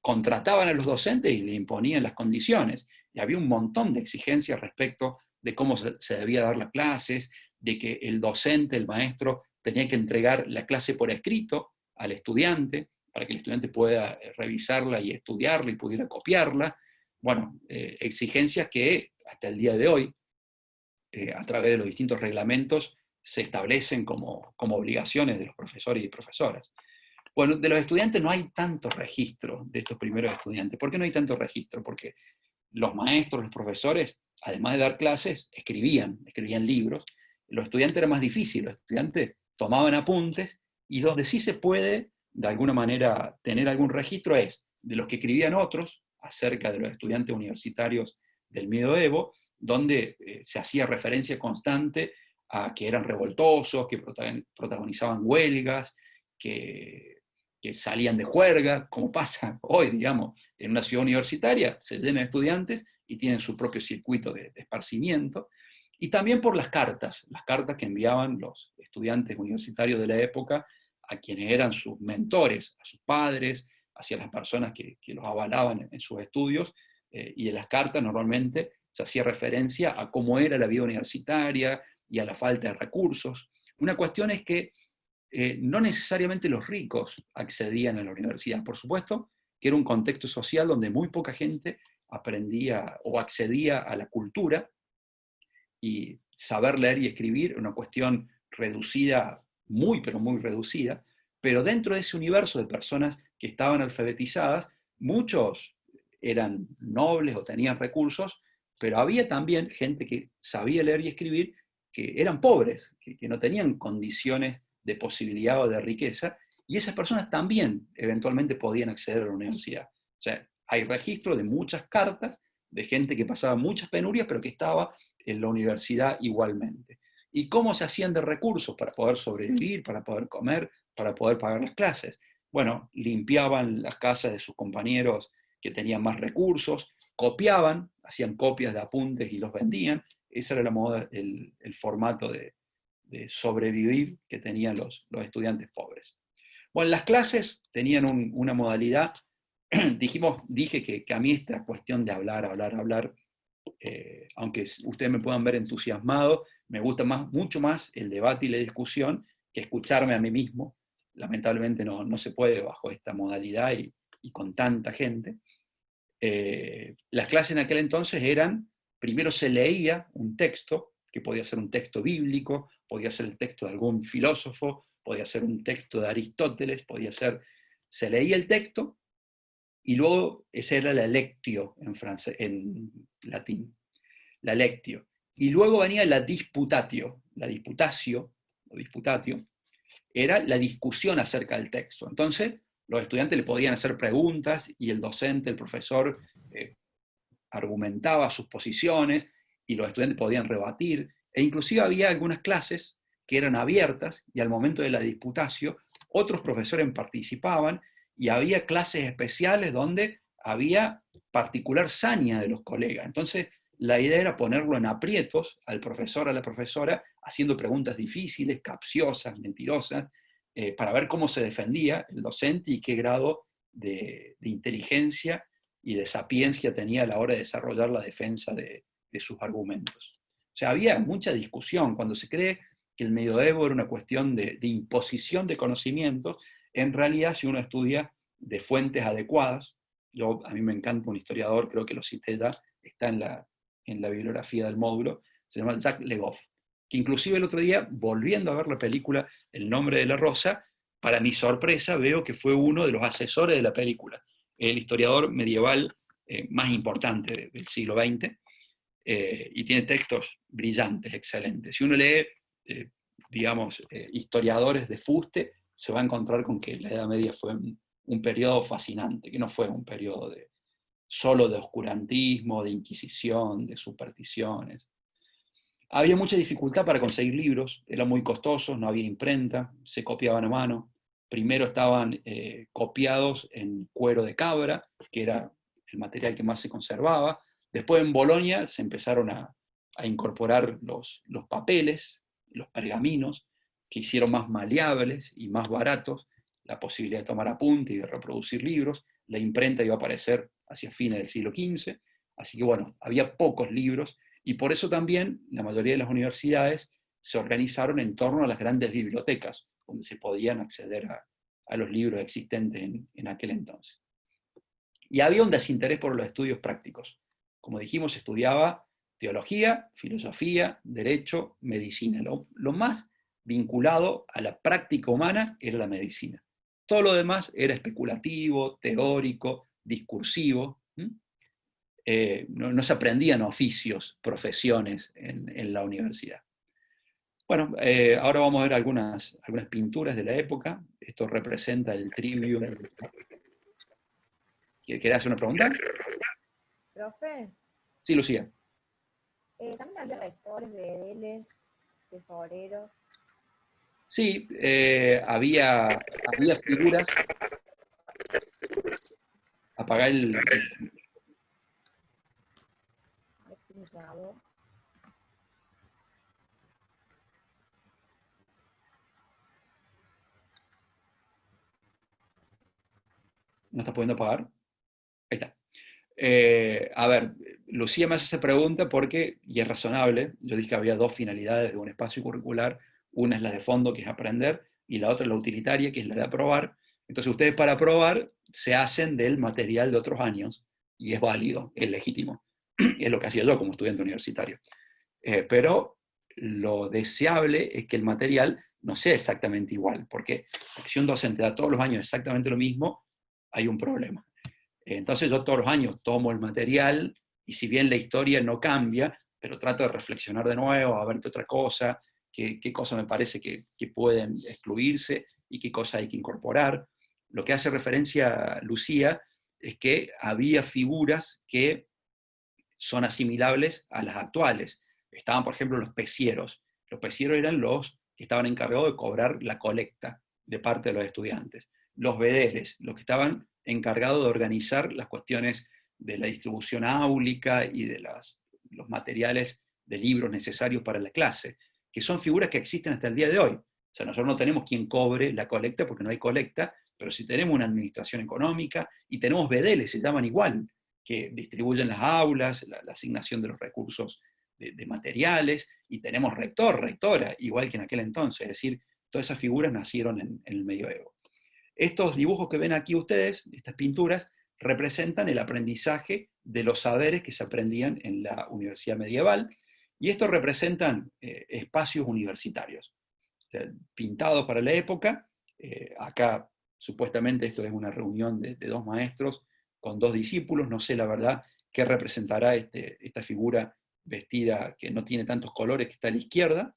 contrataban a los docentes y le imponían las condiciones, y había un montón de exigencias respecto de cómo se debía dar las clases, de que el docente, el maestro, tenía que entregar la clase por escrito al estudiante, para que el estudiante pueda revisarla y estudiarla y pudiera copiarla. Bueno, exigencias que hasta el día de hoy, a través de los distintos reglamentos, se establecen como obligaciones de los profesores y profesoras. Bueno, de los estudiantes no hay tanto registro de estos primeros estudiantes. ¿Por qué no hay tanto registro? Porque los maestros, los profesores, además de dar clases, escribían libros. Los estudiantes era más difícil, los estudiantes tomaban apuntes, y donde sí se puede, de alguna manera, tener algún registro es de los que escribían otros acerca de los estudiantes universitarios del medioevo, donde se hacía referencia constante a que eran revoltosos, que protagonizaban huelgas, que salían de juerga, como pasa hoy, digamos, en una ciudad universitaria, se llena de estudiantes y tienen su propio circuito de esparcimiento, y también por las cartas que enviaban los estudiantes universitarios de la época a quienes eran sus mentores, a sus padres, hacia las personas que los avalaban en sus estudios, y en las cartas normalmente se hacía referencia a cómo era la vida universitaria y a la falta de recursos. Una cuestión es que no necesariamente los ricos accedían a la universidad. Por supuesto que era un contexto social donde muy poca gente aprendía o accedía a la cultura, y saber leer y escribir, una cuestión reducida, muy pero muy reducida, pero dentro de ese universo de personas que estaban alfabetizadas, muchos eran nobles o tenían recursos, pero había también gente que sabía leer y escribir, que eran pobres, que no tenían condiciones de posibilidad o de riqueza, y esas personas también eventualmente podían acceder a la universidad. O sea, hay registro de muchas cartas de gente que pasaba muchas penurias, pero que estaba en la universidad igualmente. ¿Y cómo se hacían de recursos para poder sobrevivir, para poder comer, para poder pagar las clases? Bueno, limpiaban las casas de sus compañeros que tenían más recursos, copiaban, hacían copias de apuntes y los vendían. Ese era la moda, el formato de sobrevivir que tenían los estudiantes pobres. Bueno, las clases tenían una modalidad, dije que a mí esta cuestión de hablar, aunque ustedes me puedan ver entusiasmado, me gusta mucho más el debate y la discusión que escucharme a mí mismo. Lamentablemente no se puede bajo esta modalidad y con tanta gente. Las clases en aquel entonces eran, primero se leía un texto, que podía ser un texto bíblico, podía ser el texto de algún filósofo, podía ser un texto de Aristóteles, se leía el texto, y luego esa era la lectio en latín, la lectio. Y luego venía la disputatio, o disputatio, era la discusión acerca del texto. Entonces, los estudiantes le podían hacer preguntas y el docente, el profesor, argumentaba sus posiciones y los estudiantes podían rebatir, e inclusive había algunas clases que eran abiertas y al momento de la disputatio otros profesores participaban, y había clases especiales donde había particular saña de los colegas. Entonces, la idea era ponerlo en aprietos al profesor, a la profesora, haciendo preguntas difíciles, capciosas, mentirosas, para ver cómo se defendía el docente y qué grado de inteligencia y de sapiencia tenía a la hora de desarrollar la defensa de sus argumentos. O sea, había mucha discusión. Cuando se cree que el medioevo era una cuestión de imposición de conocimientos, en realidad, si uno estudia de fuentes adecuadas, a mí me encanta un historiador, creo que lo cité ya, está en la bibliografía del módulo, se llama Jacques Le Goff, que inclusive el otro día, volviendo a ver la película El nombre de la rosa, para mi sorpresa veo que fue uno de los asesores de la película, el historiador medieval más importante del siglo XX, y tiene textos brillantes, excelentes. Si uno lee, historiadores de fuste, se va a encontrar con que la Edad Media fue un periodo fascinante, que no fue un periodo solo de oscurantismo, de inquisición, de supersticiones. Había mucha dificultad para conseguir libros, eran muy costosos, no había imprenta, se copiaban a mano. Primero estaban copiados en cuero de cabra, que era el material que más se conservaba. Después en Bolonia se empezaron a incorporar los papeles, los pergaminos, que hicieron más maleables y más baratos la posibilidad de tomar apuntes y de reproducir libros. La imprenta iba a aparecer hacia fines del siglo XV, así que bueno, había pocos libros, y por eso también la mayoría de las universidades se organizaron en torno a las grandes bibliotecas, donde se podían acceder a los libros existentes en aquel entonces. Y había un desinterés por los estudios prácticos. Como dijimos, estudiaba teología, filosofía, derecho, medicina. Lo más vinculado a la práctica humana era la medicina. Todo lo demás era especulativo, teórico, discursivo. No se aprendían oficios, profesiones en la universidad. Bueno, ahora vamos a ver algunas pinturas de la época. Esto representa el trivium. ¿Querés hacer una pregunta? Profe, Sí, Lucía. También había rectores, vedeles, tesoreros. Sí, había figuras. Apagar el... A ver si me trabo. ¿No está pudiendo apagar? Ahí está. A ver, Lucía me hace esa pregunta porque, y es razonable, yo dije que había dos finalidades de un espacio curricular, una es la de fondo, que es aprender, y la otra es la utilitaria, que es la de aprobar. Entonces ustedes para aprobar se hacen del material de otros años, y es válido, es legítimo. Es lo que hacía yo como estudiante universitario. Pero lo deseable es que el material no sea exactamente igual, porque si un docente da todos los años exactamente lo mismo, hay un problema. Entonces yo todos los años tomo el material y si bien la historia no cambia, pero trato de reflexionar de nuevo, a ver qué otra cosa, qué cosa me parece que pueden excluirse y qué cosa hay que incorporar. Lo que hace referencia Lucía es que había figuras que son asimilables a las actuales. Estaban, por ejemplo, los pesieros. Los pesieros eran los que estaban encargados de cobrar la colecta de parte de los estudiantes. Los vedeles, los que estaban encargados de organizar las cuestiones de la distribución áulica y de los materiales de libros necesarios para la clase, que son figuras que existen hasta el día de hoy. O sea, nosotros no tenemos quien cobre la colecta porque no hay colecta, pero sí tenemos una administración económica y tenemos vedeles, se llaman igual, que distribuyen las aulas, la asignación de los recursos de materiales, y tenemos rector, rectora, igual que en aquel entonces, es decir, todas esas figuras nacieron en el medioevo. Estos dibujos que ven aquí ustedes, estas pinturas, representan el aprendizaje de los saberes que se aprendían en la universidad medieval, y estos representan espacios universitarios, o sea, pintados para la época. Acá supuestamente esto es una reunión de dos maestros con dos discípulos, no sé la verdad qué representará esta figura vestida que no tiene tantos colores que está a la izquierda,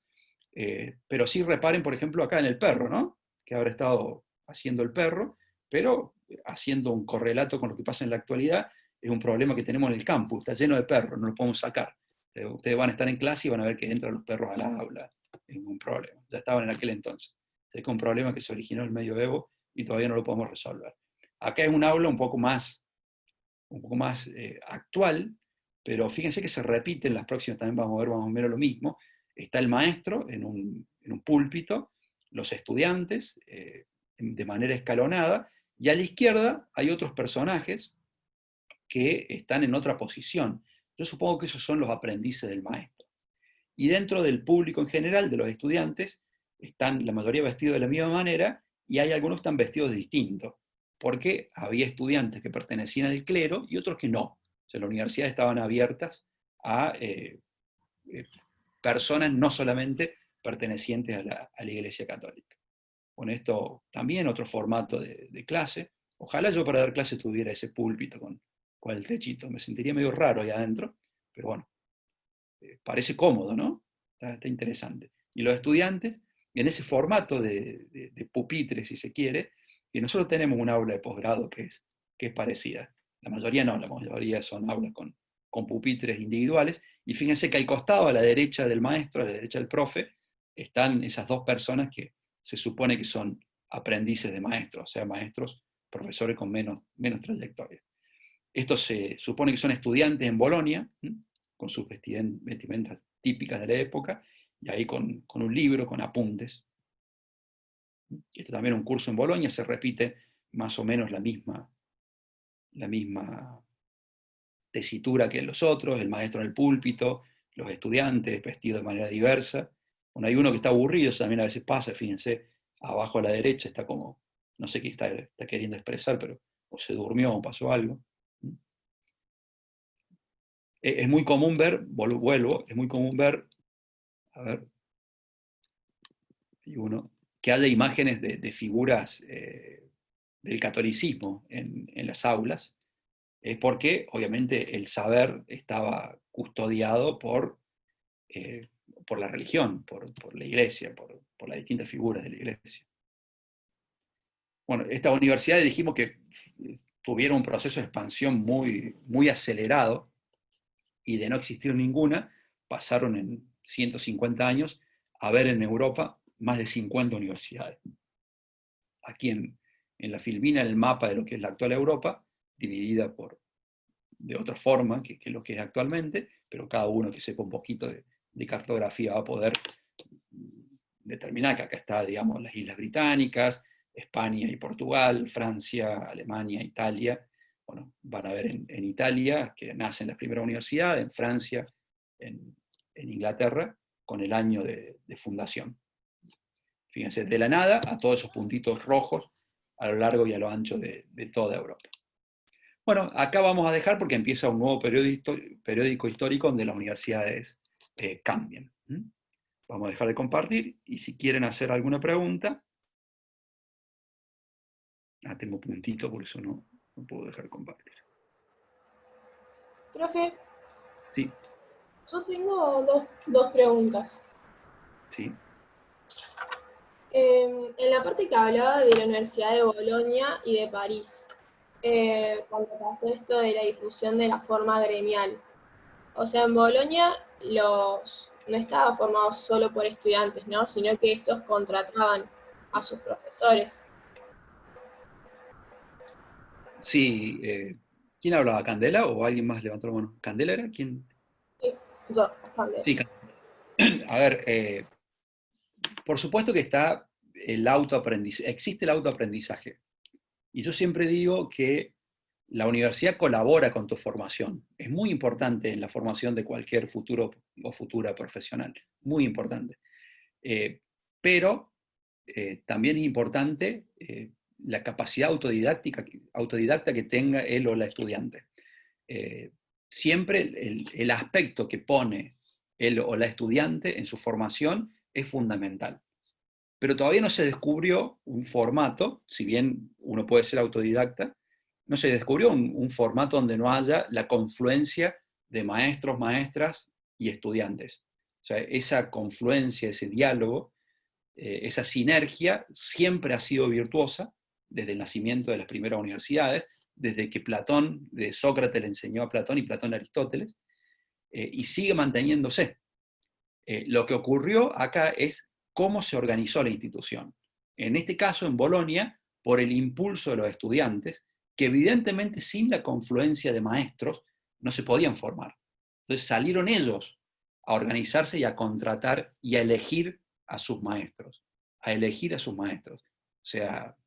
pero sí reparen, por ejemplo, acá en el perro, ¿no? Que habrá estado haciendo el perro, pero haciendo un correlato con lo que pasa en la actualidad, es un problema que tenemos en el campus, está lleno de perros, no lo podemos sacar. Ustedes van a estar en clase y van a ver que entran los perros al aula, es un problema, ya estaban en aquel entonces. Es un problema que se originó en el medioevo y todavía no lo podemos resolver. Acá es un aula un poco más actual, pero fíjense que se repite en las próximas, también vamos a ver más o menos lo mismo. Está el maestro en un púlpito, los estudiantes de manera escalonada, y a la izquierda hay otros personajes que están en otra posición. Yo supongo que esos son los aprendices del maestro. Y dentro del público en general, de los estudiantes, están la mayoría vestidos de la misma manera, y hay algunos que están vestidos distintos, porque había estudiantes que pertenecían al clero y otros que no. O sea, las universidades estaban abiertas a personas no solamente pertenecientes a la Iglesia Católica. Con esto también otro formato de clase. Ojalá yo para dar clase tuviera ese púlpito con el techito. Me sentiría medio raro ahí adentro, pero bueno, parece cómodo, ¿no? Está interesante. Y los estudiantes, en ese formato de pupitre, si se quiere, y nosotros tenemos un aula de posgrado que es parecida. La mayoría no, la mayoría son aulas con pupitres individuales, y fíjense que al costado, a la derecha del maestro, a la derecha del profe, están esas dos personas que se supone que son aprendices de maestros, o sea, maestros, profesores con menos trayectoria. Estos se supone que son estudiantes en Bolonia, con sus vestimentas típicas de la época, y ahí con un libro, con apuntes. Esto también es un curso en Bolonia, se repite más o menos la misma tesitura que los otros, el maestro en el púlpito, los estudiantes vestidos de manera diversa. Bueno, hay uno que está aburrido, eso también a veces pasa, fíjense, abajo a la derecha está como, no sé qué está queriendo expresar, pero o se durmió o pasó algo. Es muy común ver, vuelvo, es muy común ver, a ver, que haya imágenes de figuras del catolicismo en las aulas, porque obviamente el saber estaba custodiado por la religión, por la iglesia, por las distintas figuras de la iglesia. Bueno, estas universidades dijimos que tuvieron un proceso de expansión muy acelerado, y de no existir ninguna, pasaron en 150 años a haber en Europa más de 50 universidades. Aquí en la Filipina, el mapa de lo que es la actual Europa, dividida de otra forma que lo que es actualmente, pero cada uno que sepa un poquito de cartografía va a poder determinar que acá está, digamos, las Islas Británicas, España y Portugal, Francia, Alemania, Italia. Bueno, van a ver en Italia que nacen las primeras universidades, en Francia, en Inglaterra, con el año de fundación. Fíjense, de la nada a todos esos puntitos rojos a lo largo y a lo ancho de toda Europa. Bueno, acá vamos a dejar porque empieza un nuevo periódico histórico donde las universidades cambian. Vamos a dejar de compartir y si quieren hacer alguna pregunta... tengo puntito, por eso no puedo dejar de compartir. Profe, Sí, yo tengo dos preguntas. sí. En la parte que hablaba de la Universidad de Bolonia y de París, cuando pasó esto de la difusión de la forma gremial. O sea, en Bolonia no estaba formado solo por estudiantes, ¿no? Sino que estos contrataban a sus profesores. Sí, ¿quién hablaba? ¿Candela o alguien más levantó la mano? ¿Candela era? ¿Quién? Sí, yo, Candela. Sí, Candela. A ver, por supuesto que está el autoaprendizaje, existe el autoaprendizaje. Y yo siempre digo que la universidad colabora con tu formación. Es muy importante en la formación de cualquier futuro o futura profesional. Muy importante. Pero también es importante la capacidad autodidacta que tenga él o la estudiante. Siempre el aspecto que pone él o la estudiante en su formación es fundamental. Pero todavía no se descubrió un formato, si bien uno puede ser autodidacta, no se descubrió un formato donde no haya la confluencia de maestros, maestras y estudiantes. O sea, esa confluencia, ese diálogo, esa sinergia siempre ha sido virtuosa desde el nacimiento de las primeras universidades, desde que de Sócrates le enseñó a Platón y Platón a Aristóteles, y sigue manteniéndose. Lo que ocurrió acá es cómo se organizó la institución. En este caso, en Bolonia, por el impulso de los estudiantes, que evidentemente sin la confluencia de maestros no se podían formar. Entonces salieron ellos a organizarse y a contratar y a elegir a sus maestros. A elegir a sus maestros. O sea,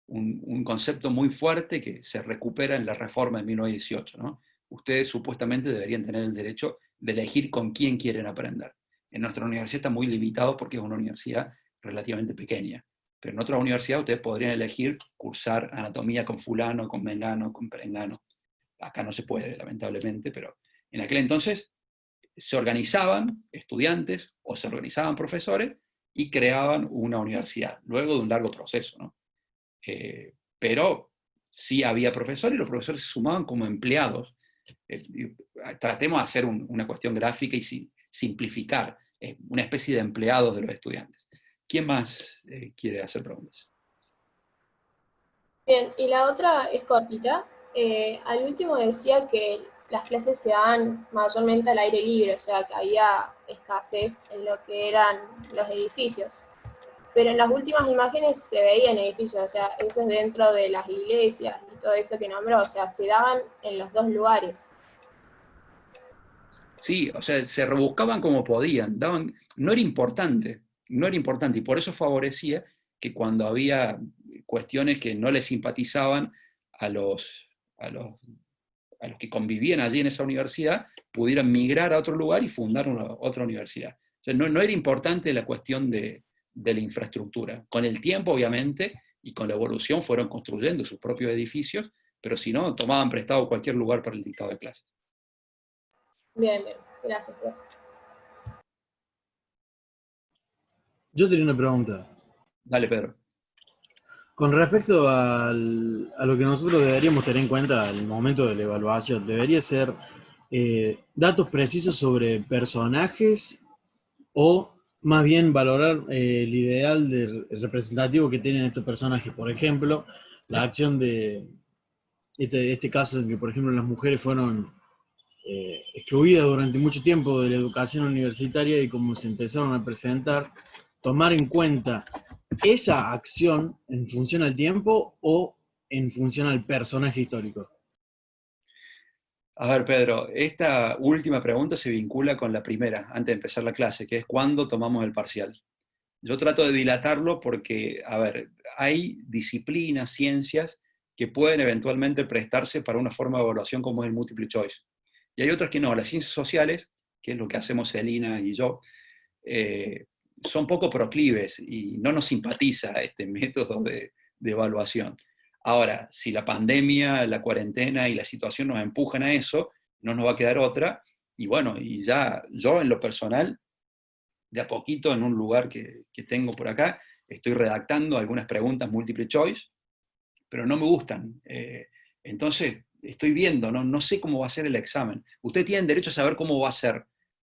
un concepto muy fuerte que se recupera en la reforma de 1918, ¿no? Ustedes supuestamente deberían tener el derecho de elegir con quién quieren aprender. En nuestra universidad está muy limitado porque es una universidad relativamente pequeña. Pero en otra universidad ustedes podrían elegir cursar anatomía con fulano, con mengano, con perengano. Acá no se puede, lamentablemente, pero en aquel entonces se organizaban estudiantes o se organizaban profesores y creaban una universidad, luego de un largo proceso, ¿no? Pero sí había profesores y los profesores se sumaban como empleados. Tratemos de hacer una cuestión gráfica y simplificar, una especie de empleados de los estudiantes. ¿Quién más quiere hacer preguntas? Bien, y la otra es cortita. Al último decía que las clases se daban mayormente al aire libre, o sea, que había escasez en lo que eran los edificios. Pero en las últimas imágenes se veían edificios, o sea, eso es dentro de las iglesias y todo eso que nombró, o sea, se daban en los dos lugares. Sí, o sea, se rebuscaban como podían, no era importante, y por eso favorecía que cuando había cuestiones que no le simpatizaban a los, a los, a los que convivían allí en esa universidad, pudieran migrar a otro lugar y fundar otra universidad. O sea, no era importante la cuestión de la infraestructura. Con el tiempo, obviamente, y con la evolución fueron construyendo sus propios edificios, pero si no, tomaban prestado cualquier lugar para el dictado de clases. Bien, bien, gracias, profe. Yo tenía una pregunta. Dale, Pedro. Con respecto a lo que nosotros deberíamos tener en cuenta al momento de la evaluación, debería ser datos precisos sobre personajes o más bien valorar el ideal representativo que tienen estos personajes. Por ejemplo, la acción de este caso en que, por ejemplo, las mujeres fueron excluidas durante mucho tiempo de la educación universitaria y como se empezaron a presentar, tomar en cuenta esa acción en función al tiempo o en función al personaje histórico. A ver, Pedro, esta última pregunta se vincula con la primera, antes de empezar la clase, que es ¿cuándo tomamos el parcial? Yo trato de dilatarlo porque, a ver, hay disciplinas, ciencias, que pueden eventualmente prestarse para una forma de evaluación como es el multiple choice. Y hay otras que no. Las ciencias sociales, que es lo que hacemos Celina y yo, son poco proclives y no nos simpatiza este método de evaluación. Ahora, si la pandemia, la cuarentena y la situación nos empujan a eso, no nos va a quedar otra. Y bueno, y ya yo en lo personal, de a poquito en un lugar que tengo por acá, estoy redactando algunas preguntas multiple choice, pero no me gustan. Entonces, estoy viendo, no sé cómo va a ser el examen. Ustedes tienen derecho a saber cómo va a ser,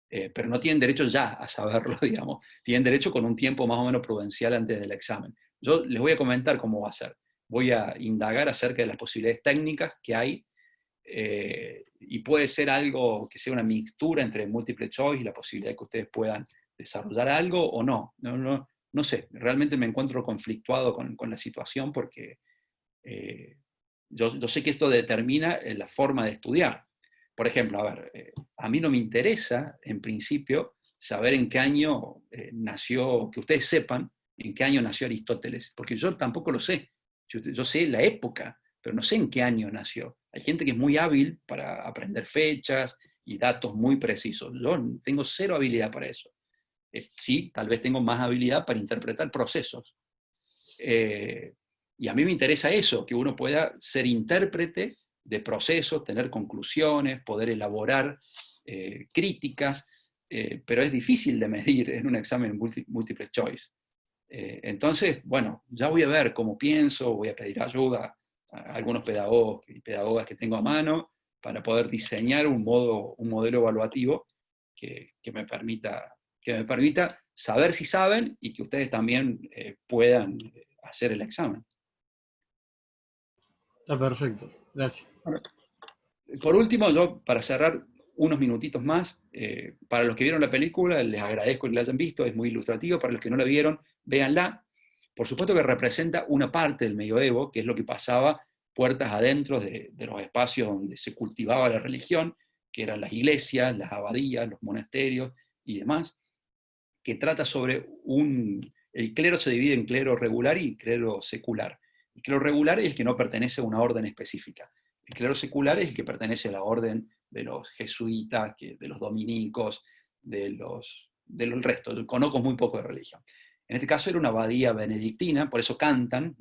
pero no tienen derecho ya a saberlo, digamos. Tienen derecho con un tiempo más o menos prudencial antes del examen. Yo les voy a comentar cómo va a ser. Voy a indagar acerca de las posibilidades técnicas que hay, y puede ser algo que sea una mixtura entre múltiple choice y la posibilidad de que ustedes puedan desarrollar algo o no. No sé, realmente me encuentro conflictuado con la situación porque yo sé que esto determina la forma de estudiar. Por ejemplo, a ver, a mí no me interesa, en principio, saber en qué año nació, que ustedes sepan en qué año nació Aristóteles, porque yo tampoco lo sé. Yo sé la época, pero no sé en qué año nació. Hay gente que es muy hábil para aprender fechas y datos muy precisos. Yo tengo cero habilidad para eso. Sí, tal vez tengo más habilidad para interpretar procesos. Y a mí me interesa eso, que uno pueda ser intérprete de procesos, tener conclusiones, poder elaborar críticas, pero es difícil de medir en un examen múltiple choice. Entonces, bueno, ya voy a ver cómo pienso, voy a pedir ayuda a algunos pedagogos y pedagogas que tengo a mano para poder diseñar un modelo evaluativo que me permita saber si saben y que ustedes también puedan hacer el examen. Está perfecto, gracias. Por último, yo para cerrar unos minutitos más, para los que vieron la película, les agradezco que la hayan visto, es muy ilustrativo. Para los que no la vieron, véanla. Por supuesto que representa una parte del medioevo, que es lo que pasaba puertas adentro de los espacios donde se cultivaba la religión, que eran las iglesias, las abadías, los monasterios y demás, que trata sobre el clero se divide en clero regular y clero secular. El clero regular es el que no pertenece a una orden específica. El clero secular es el que pertenece a la orden de los jesuitas, de los dominicos, del resto. Yo conozco muy poco de religión. En este caso era una abadía benedictina, por eso cantan.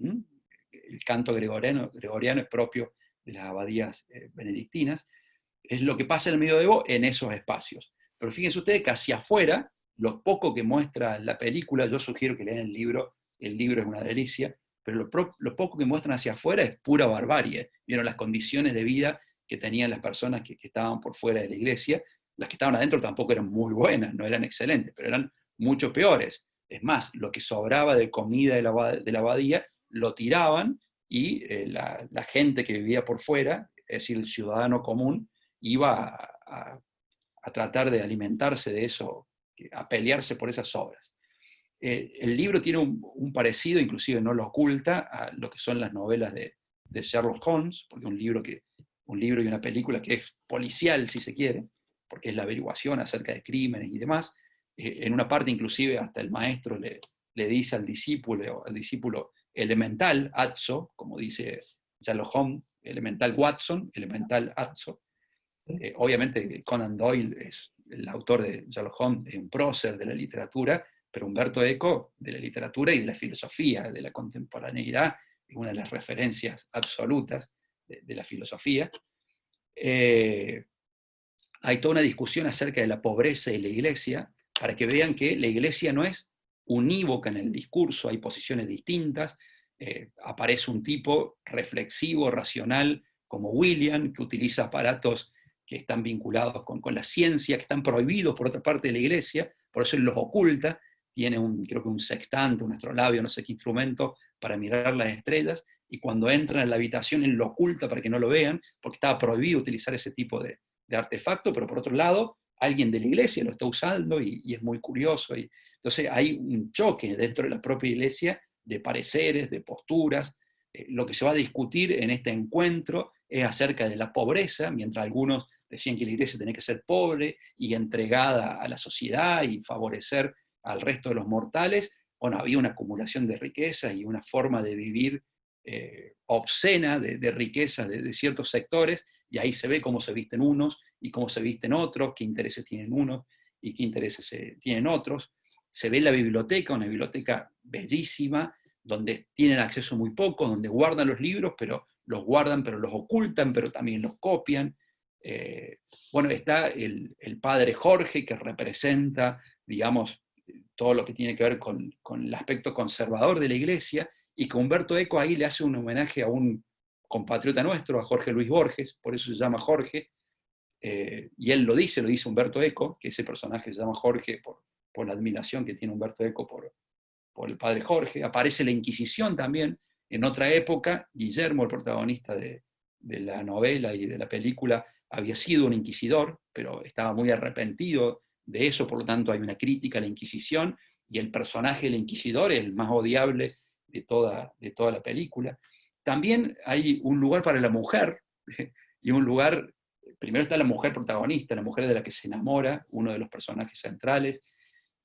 El canto gregoriano es propio de las abadías benedictinas. Es lo que pasa en el medioevo en esos espacios. Pero fíjense ustedes que hacia afuera, lo poco que muestra la película, yo sugiero que lean el libro es una delicia, pero lo poco que muestran hacia afuera es pura barbarie. Vieron las condiciones de vida que tenían las personas que estaban por fuera de la iglesia. Las que estaban adentro tampoco eran muy buenas, no eran excelentes, pero eran mucho peores. Es más, lo que sobraba de comida de la abadía lo tiraban y la gente que vivía por fuera, es decir, el ciudadano común, iba a tratar de alimentarse de eso, a pelearse por esas obras. El libro tiene un parecido, inclusive no lo oculta, a lo que son las novelas de Sherlock Holmes, porque un libro y una película que es policial, si se quiere, porque es la averiguación acerca de crímenes y demás. En una parte, inclusive, hasta el maestro le dice al discípulo elemental, Atzo, como dice Sherlock Holmes, elemental Watson, elemental Atzo. Obviamente Conan Doyle es el autor de Sherlock Holmes, es un prócer de la literatura, pero Umberto Eco de la literatura y de la filosofía, de la contemporaneidad, es una de las referencias absolutas de la filosofía. Hay toda una discusión acerca de la pobreza y la iglesia, para que vean que la iglesia no es unívoca en el discurso, hay posiciones distintas. Aparece un tipo reflexivo, racional, como William, que utiliza aparatos que están vinculados con la ciencia, que están prohibidos por otra parte de la iglesia, por eso él los oculta. Tiene creo que un sextante, un astrolabio, no sé qué instrumento, para mirar las estrellas, y cuando entran en la habitación él lo oculta para que no lo vean, porque estaba prohibido utilizar ese tipo de de artefacto, pero por otro lado, alguien de la iglesia lo está usando y es muy curioso. Y, entonces hay un choque dentro de la propia iglesia de pareceres, de posturas. Lo que se va a discutir en este encuentro es acerca de la pobreza, mientras algunos decían que la iglesia tenía que ser pobre y entregada a la sociedad y favorecer al resto de los mortales. Bueno, había una acumulación de riquezas y una forma de vivir obscena de riquezas de ciertos sectores, y ahí se ve cómo se visten unos y cómo se visten otros, qué intereses tienen unos y qué intereses tienen otros. Se ve la biblioteca, una biblioteca bellísima, donde tienen acceso muy poco, donde guardan los libros, pero los guardan, pero los ocultan, pero también los copian. Bueno, está el padre Jorge, que representa, digamos, todo lo que tiene que ver con el aspecto conservador de la iglesia, y que Humberto Eco ahí le hace un homenaje a un compatriota nuestro, a Jorge Luis Borges, por eso se llama Jorge, y él lo dice Humberto Eco, que ese personaje se llama Jorge por la admiración que tiene Humberto Eco por el padre Jorge. Aparece la Inquisición también, en otra época. Guillermo, el protagonista de la novela y de la película, había sido un inquisidor, pero estaba muy arrepentido de eso, por lo tanto hay una crítica a la Inquisición, y el personaje del inquisidor es el más odiable de toda la película. También hay un lugar para la mujer, y un lugar, primero está la mujer protagonista, la mujer de la que se enamora, uno de los personajes centrales,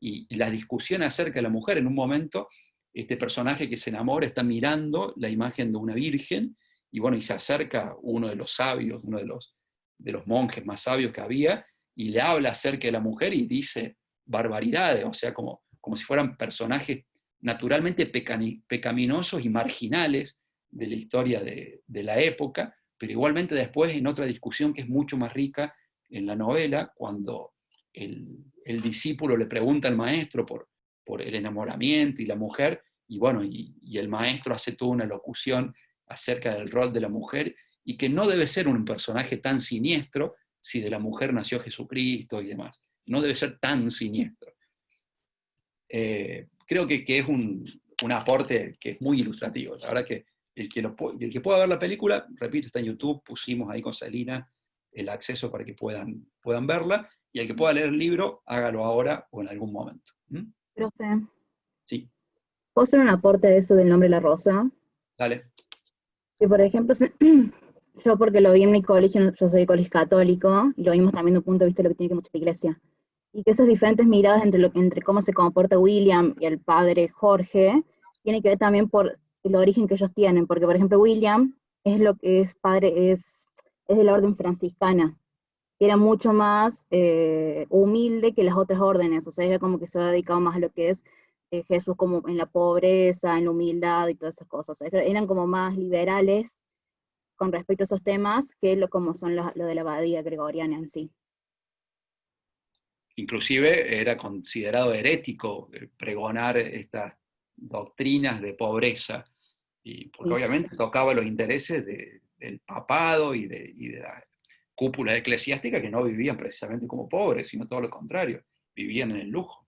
y la discusión acerca de la mujer. En un momento, este personaje que se enamora está mirando la imagen de una virgen, y bueno, y se acerca uno de los sabios, uno de los monjes más sabios que había, y le habla acerca de la mujer y dice barbaridades, o sea, como si fueran personajes naturalmente pecaminosos y marginales de la historia de la época, pero igualmente después en otra discusión que es mucho más rica en la novela, cuando el discípulo le pregunta al maestro por el enamoramiento y la mujer, y bueno, y el maestro hace toda una locución acerca del rol de la mujer, y que no debe ser un personaje tan siniestro si de la mujer nació Jesucristo y demás. No debe ser tan siniestro. Creo que es un aporte que es muy ilustrativo. La verdad que el que pueda ver la película, repito, está en YouTube, pusimos ahí con Celina el acceso para que puedan verla, y el que pueda leer el libro, hágalo ahora o en algún momento. Profe, Sí, ¿puedo hacer un aporte de eso del nombre de la rosa? dale. Que por ejemplo, yo porque lo vi en mi colegio, yo soy de colegio católico, y lo vimos también de un punto de vista de lo que tiene que ver mucho la iglesia. Y que esas diferentes miradas entre cómo se comporta William y el padre Jorge, tiene que ver también por el origen que ellos tienen, porque por ejemplo William es lo que es padre, es de la orden franciscana, que era mucho más humilde que las otras órdenes, o sea, era como que se ha dedicado más a lo que es Jesús como en la pobreza, en la humildad y todas esas cosas. Eran como más liberales con respecto a esos temas que como son lo de la abadía gregoriana en sí. Inclusive era considerado herético pregonar estas doctrinas de pobreza, porque Sí. obviamente tocaba los intereses del papado y de la cúpula eclesiástica, que no vivían precisamente como pobres, sino todo lo contrario, vivían en el lujo.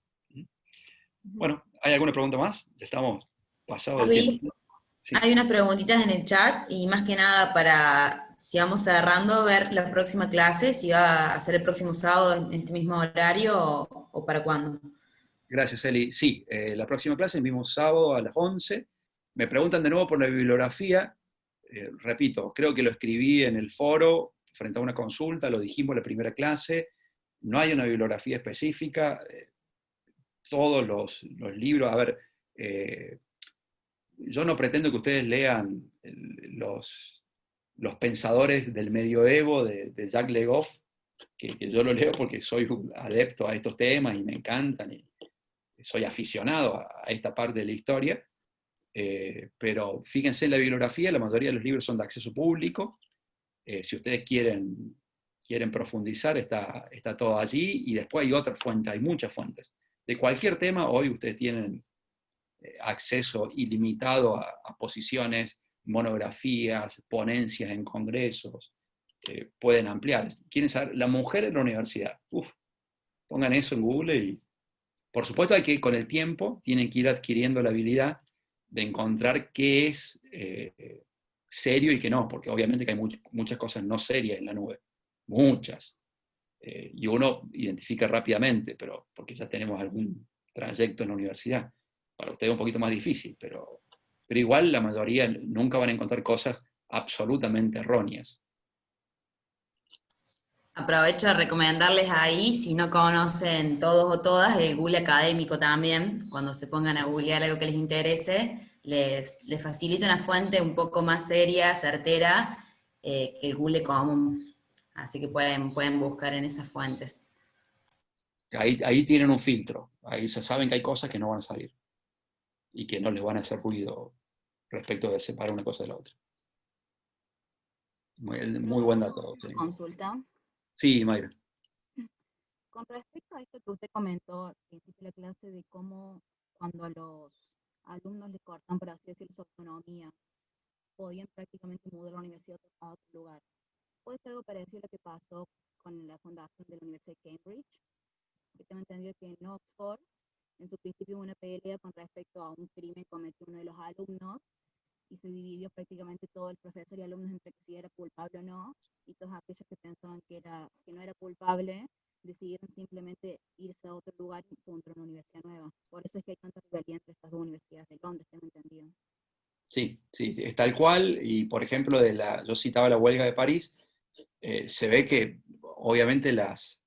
Bueno, ¿hay alguna pregunta más? Estamos pasados del Javi, tiempo. Sí. hay unas preguntitas en el chat y más que nada para, si vamos cerrando, ver la próxima clase, si va a ser el próximo sábado en este mismo horario o para cuándo. Gracias, Eli. Sí, la próxima clase, el mismo sábado a las 11. Me preguntan de nuevo por la bibliografía. Repito, creo que lo escribí en el foro frente a una consulta, lo dijimos en la primera clase. No hay una bibliografía específica. Todos los libros, a ver, yo no pretendo que ustedes lean los pensadores del medioevo de Jacques Le Goff, que yo lo leo porque soy un adepto a estos temas y me encantan, y soy aficionado a esta parte de la historia, pero fíjense en la bibliografía, la mayoría de los libros son de acceso público. Si ustedes quieren profundizar, está todo allí, y después hay otras fuentes, hay muchas fuentes. De cualquier tema, hoy ustedes tienen acceso ilimitado a posiciones, monografías, ponencias en congresos, pueden ampliar. ¿Quieren saber? La mujer en la universidad. Pongan eso en Google, y por supuesto hay que, con el tiempo, tienen que ir adquiriendo la habilidad de encontrar qué es serio y qué no, porque obviamente que hay muchas cosas no serias en la nube. Muchas. y uno identifica rápidamente, pero porque ya tenemos algún trayecto en la universidad. Para ustedes es un poquito más difícil, pero igual la mayoría nunca van a encontrar cosas absolutamente erróneas. Aprovecho de recomendarles ahí, si no conocen todos o todas, el Google académico también, cuando se pongan a googlear algo que les interese, les facilita una fuente un poco más seria, certera, que el Google común. Así que pueden buscar en esas fuentes. Ahí tienen un filtro, ahí se saben que hay cosas que no van a salir, y que no les van a hacer ruido respecto de separar una cosa de la otra. Muy buen dato. Sí. Consulta. Sí, Mayra. Con respecto a esto que usted comentó al principio de la clase de cómo cuando a los alumnos les cortan, por así decirlo, su autonomía, podían prácticamente mudar la universidad a otro lugar. ¿Puede ser algo parecido a lo que pasó con la fundación de la Universidad de Cambridge? Que tengo entendido que en Oxford, en su principio hubo una pelea con respecto a un crimen cometido uno de los alumnos, y se dividió prácticamente todo el profesor y alumnos entre que si era culpable o no, y todos aquellos que pensaban que no era culpable, decidieron simplemente irse a otro lugar y punto, una universidad nueva. Por eso es que hay tanta rivalidad entre estas dos universidades de Londres, tengo entendido. Sí, es tal cual, y por ejemplo, yo citaba la huelga de París, se ve que obviamente las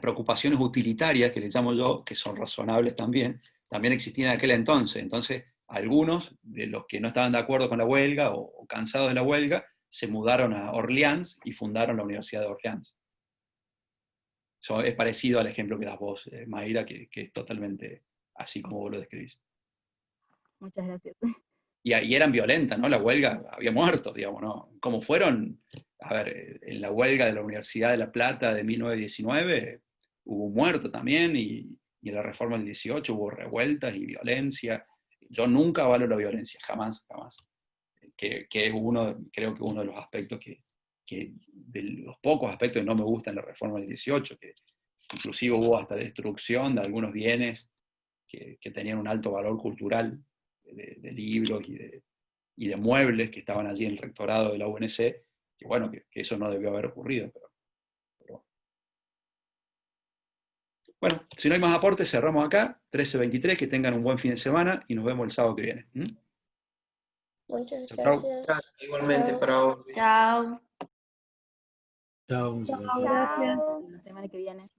preocupaciones utilitarias, que le llamo yo, que son razonables también existían en aquel entonces. Entonces, algunos de los que no estaban de acuerdo con la huelga o cansados de la huelga, se mudaron a Orleans y fundaron la Universidad de Orleans. Eso es parecido al ejemplo que das vos, Mayra, que es totalmente así como vos lo describís. Muchas gracias. Y eran violentas, ¿no? La huelga, había muertos, digamos, ¿no? Como fueron, a ver, en la huelga de la Universidad de La Plata de 1919, hubo un muerto también, y en la reforma del 18 hubo revueltas y violencia. Yo nunca avalo la violencia, jamás, jamás. Que es creo que uno de los aspectos de los pocos aspectos que no me gustan en la reforma del 18, que inclusive hubo hasta destrucción de algunos bienes que tenían un alto valor cultural, de libros y de muebles que estaban allí en el rectorado de la UNC, que bueno, que eso no debió haber ocurrido. Pero bueno, si no hay más aportes, cerramos acá, 13:23, que tengan un buen fin de semana y nos vemos el sábado que viene. Muchas Chau, chau. gracias. Igualmente, para vos. Chao. Chao, muchas Chao, gracias. gracias. La semana que viene.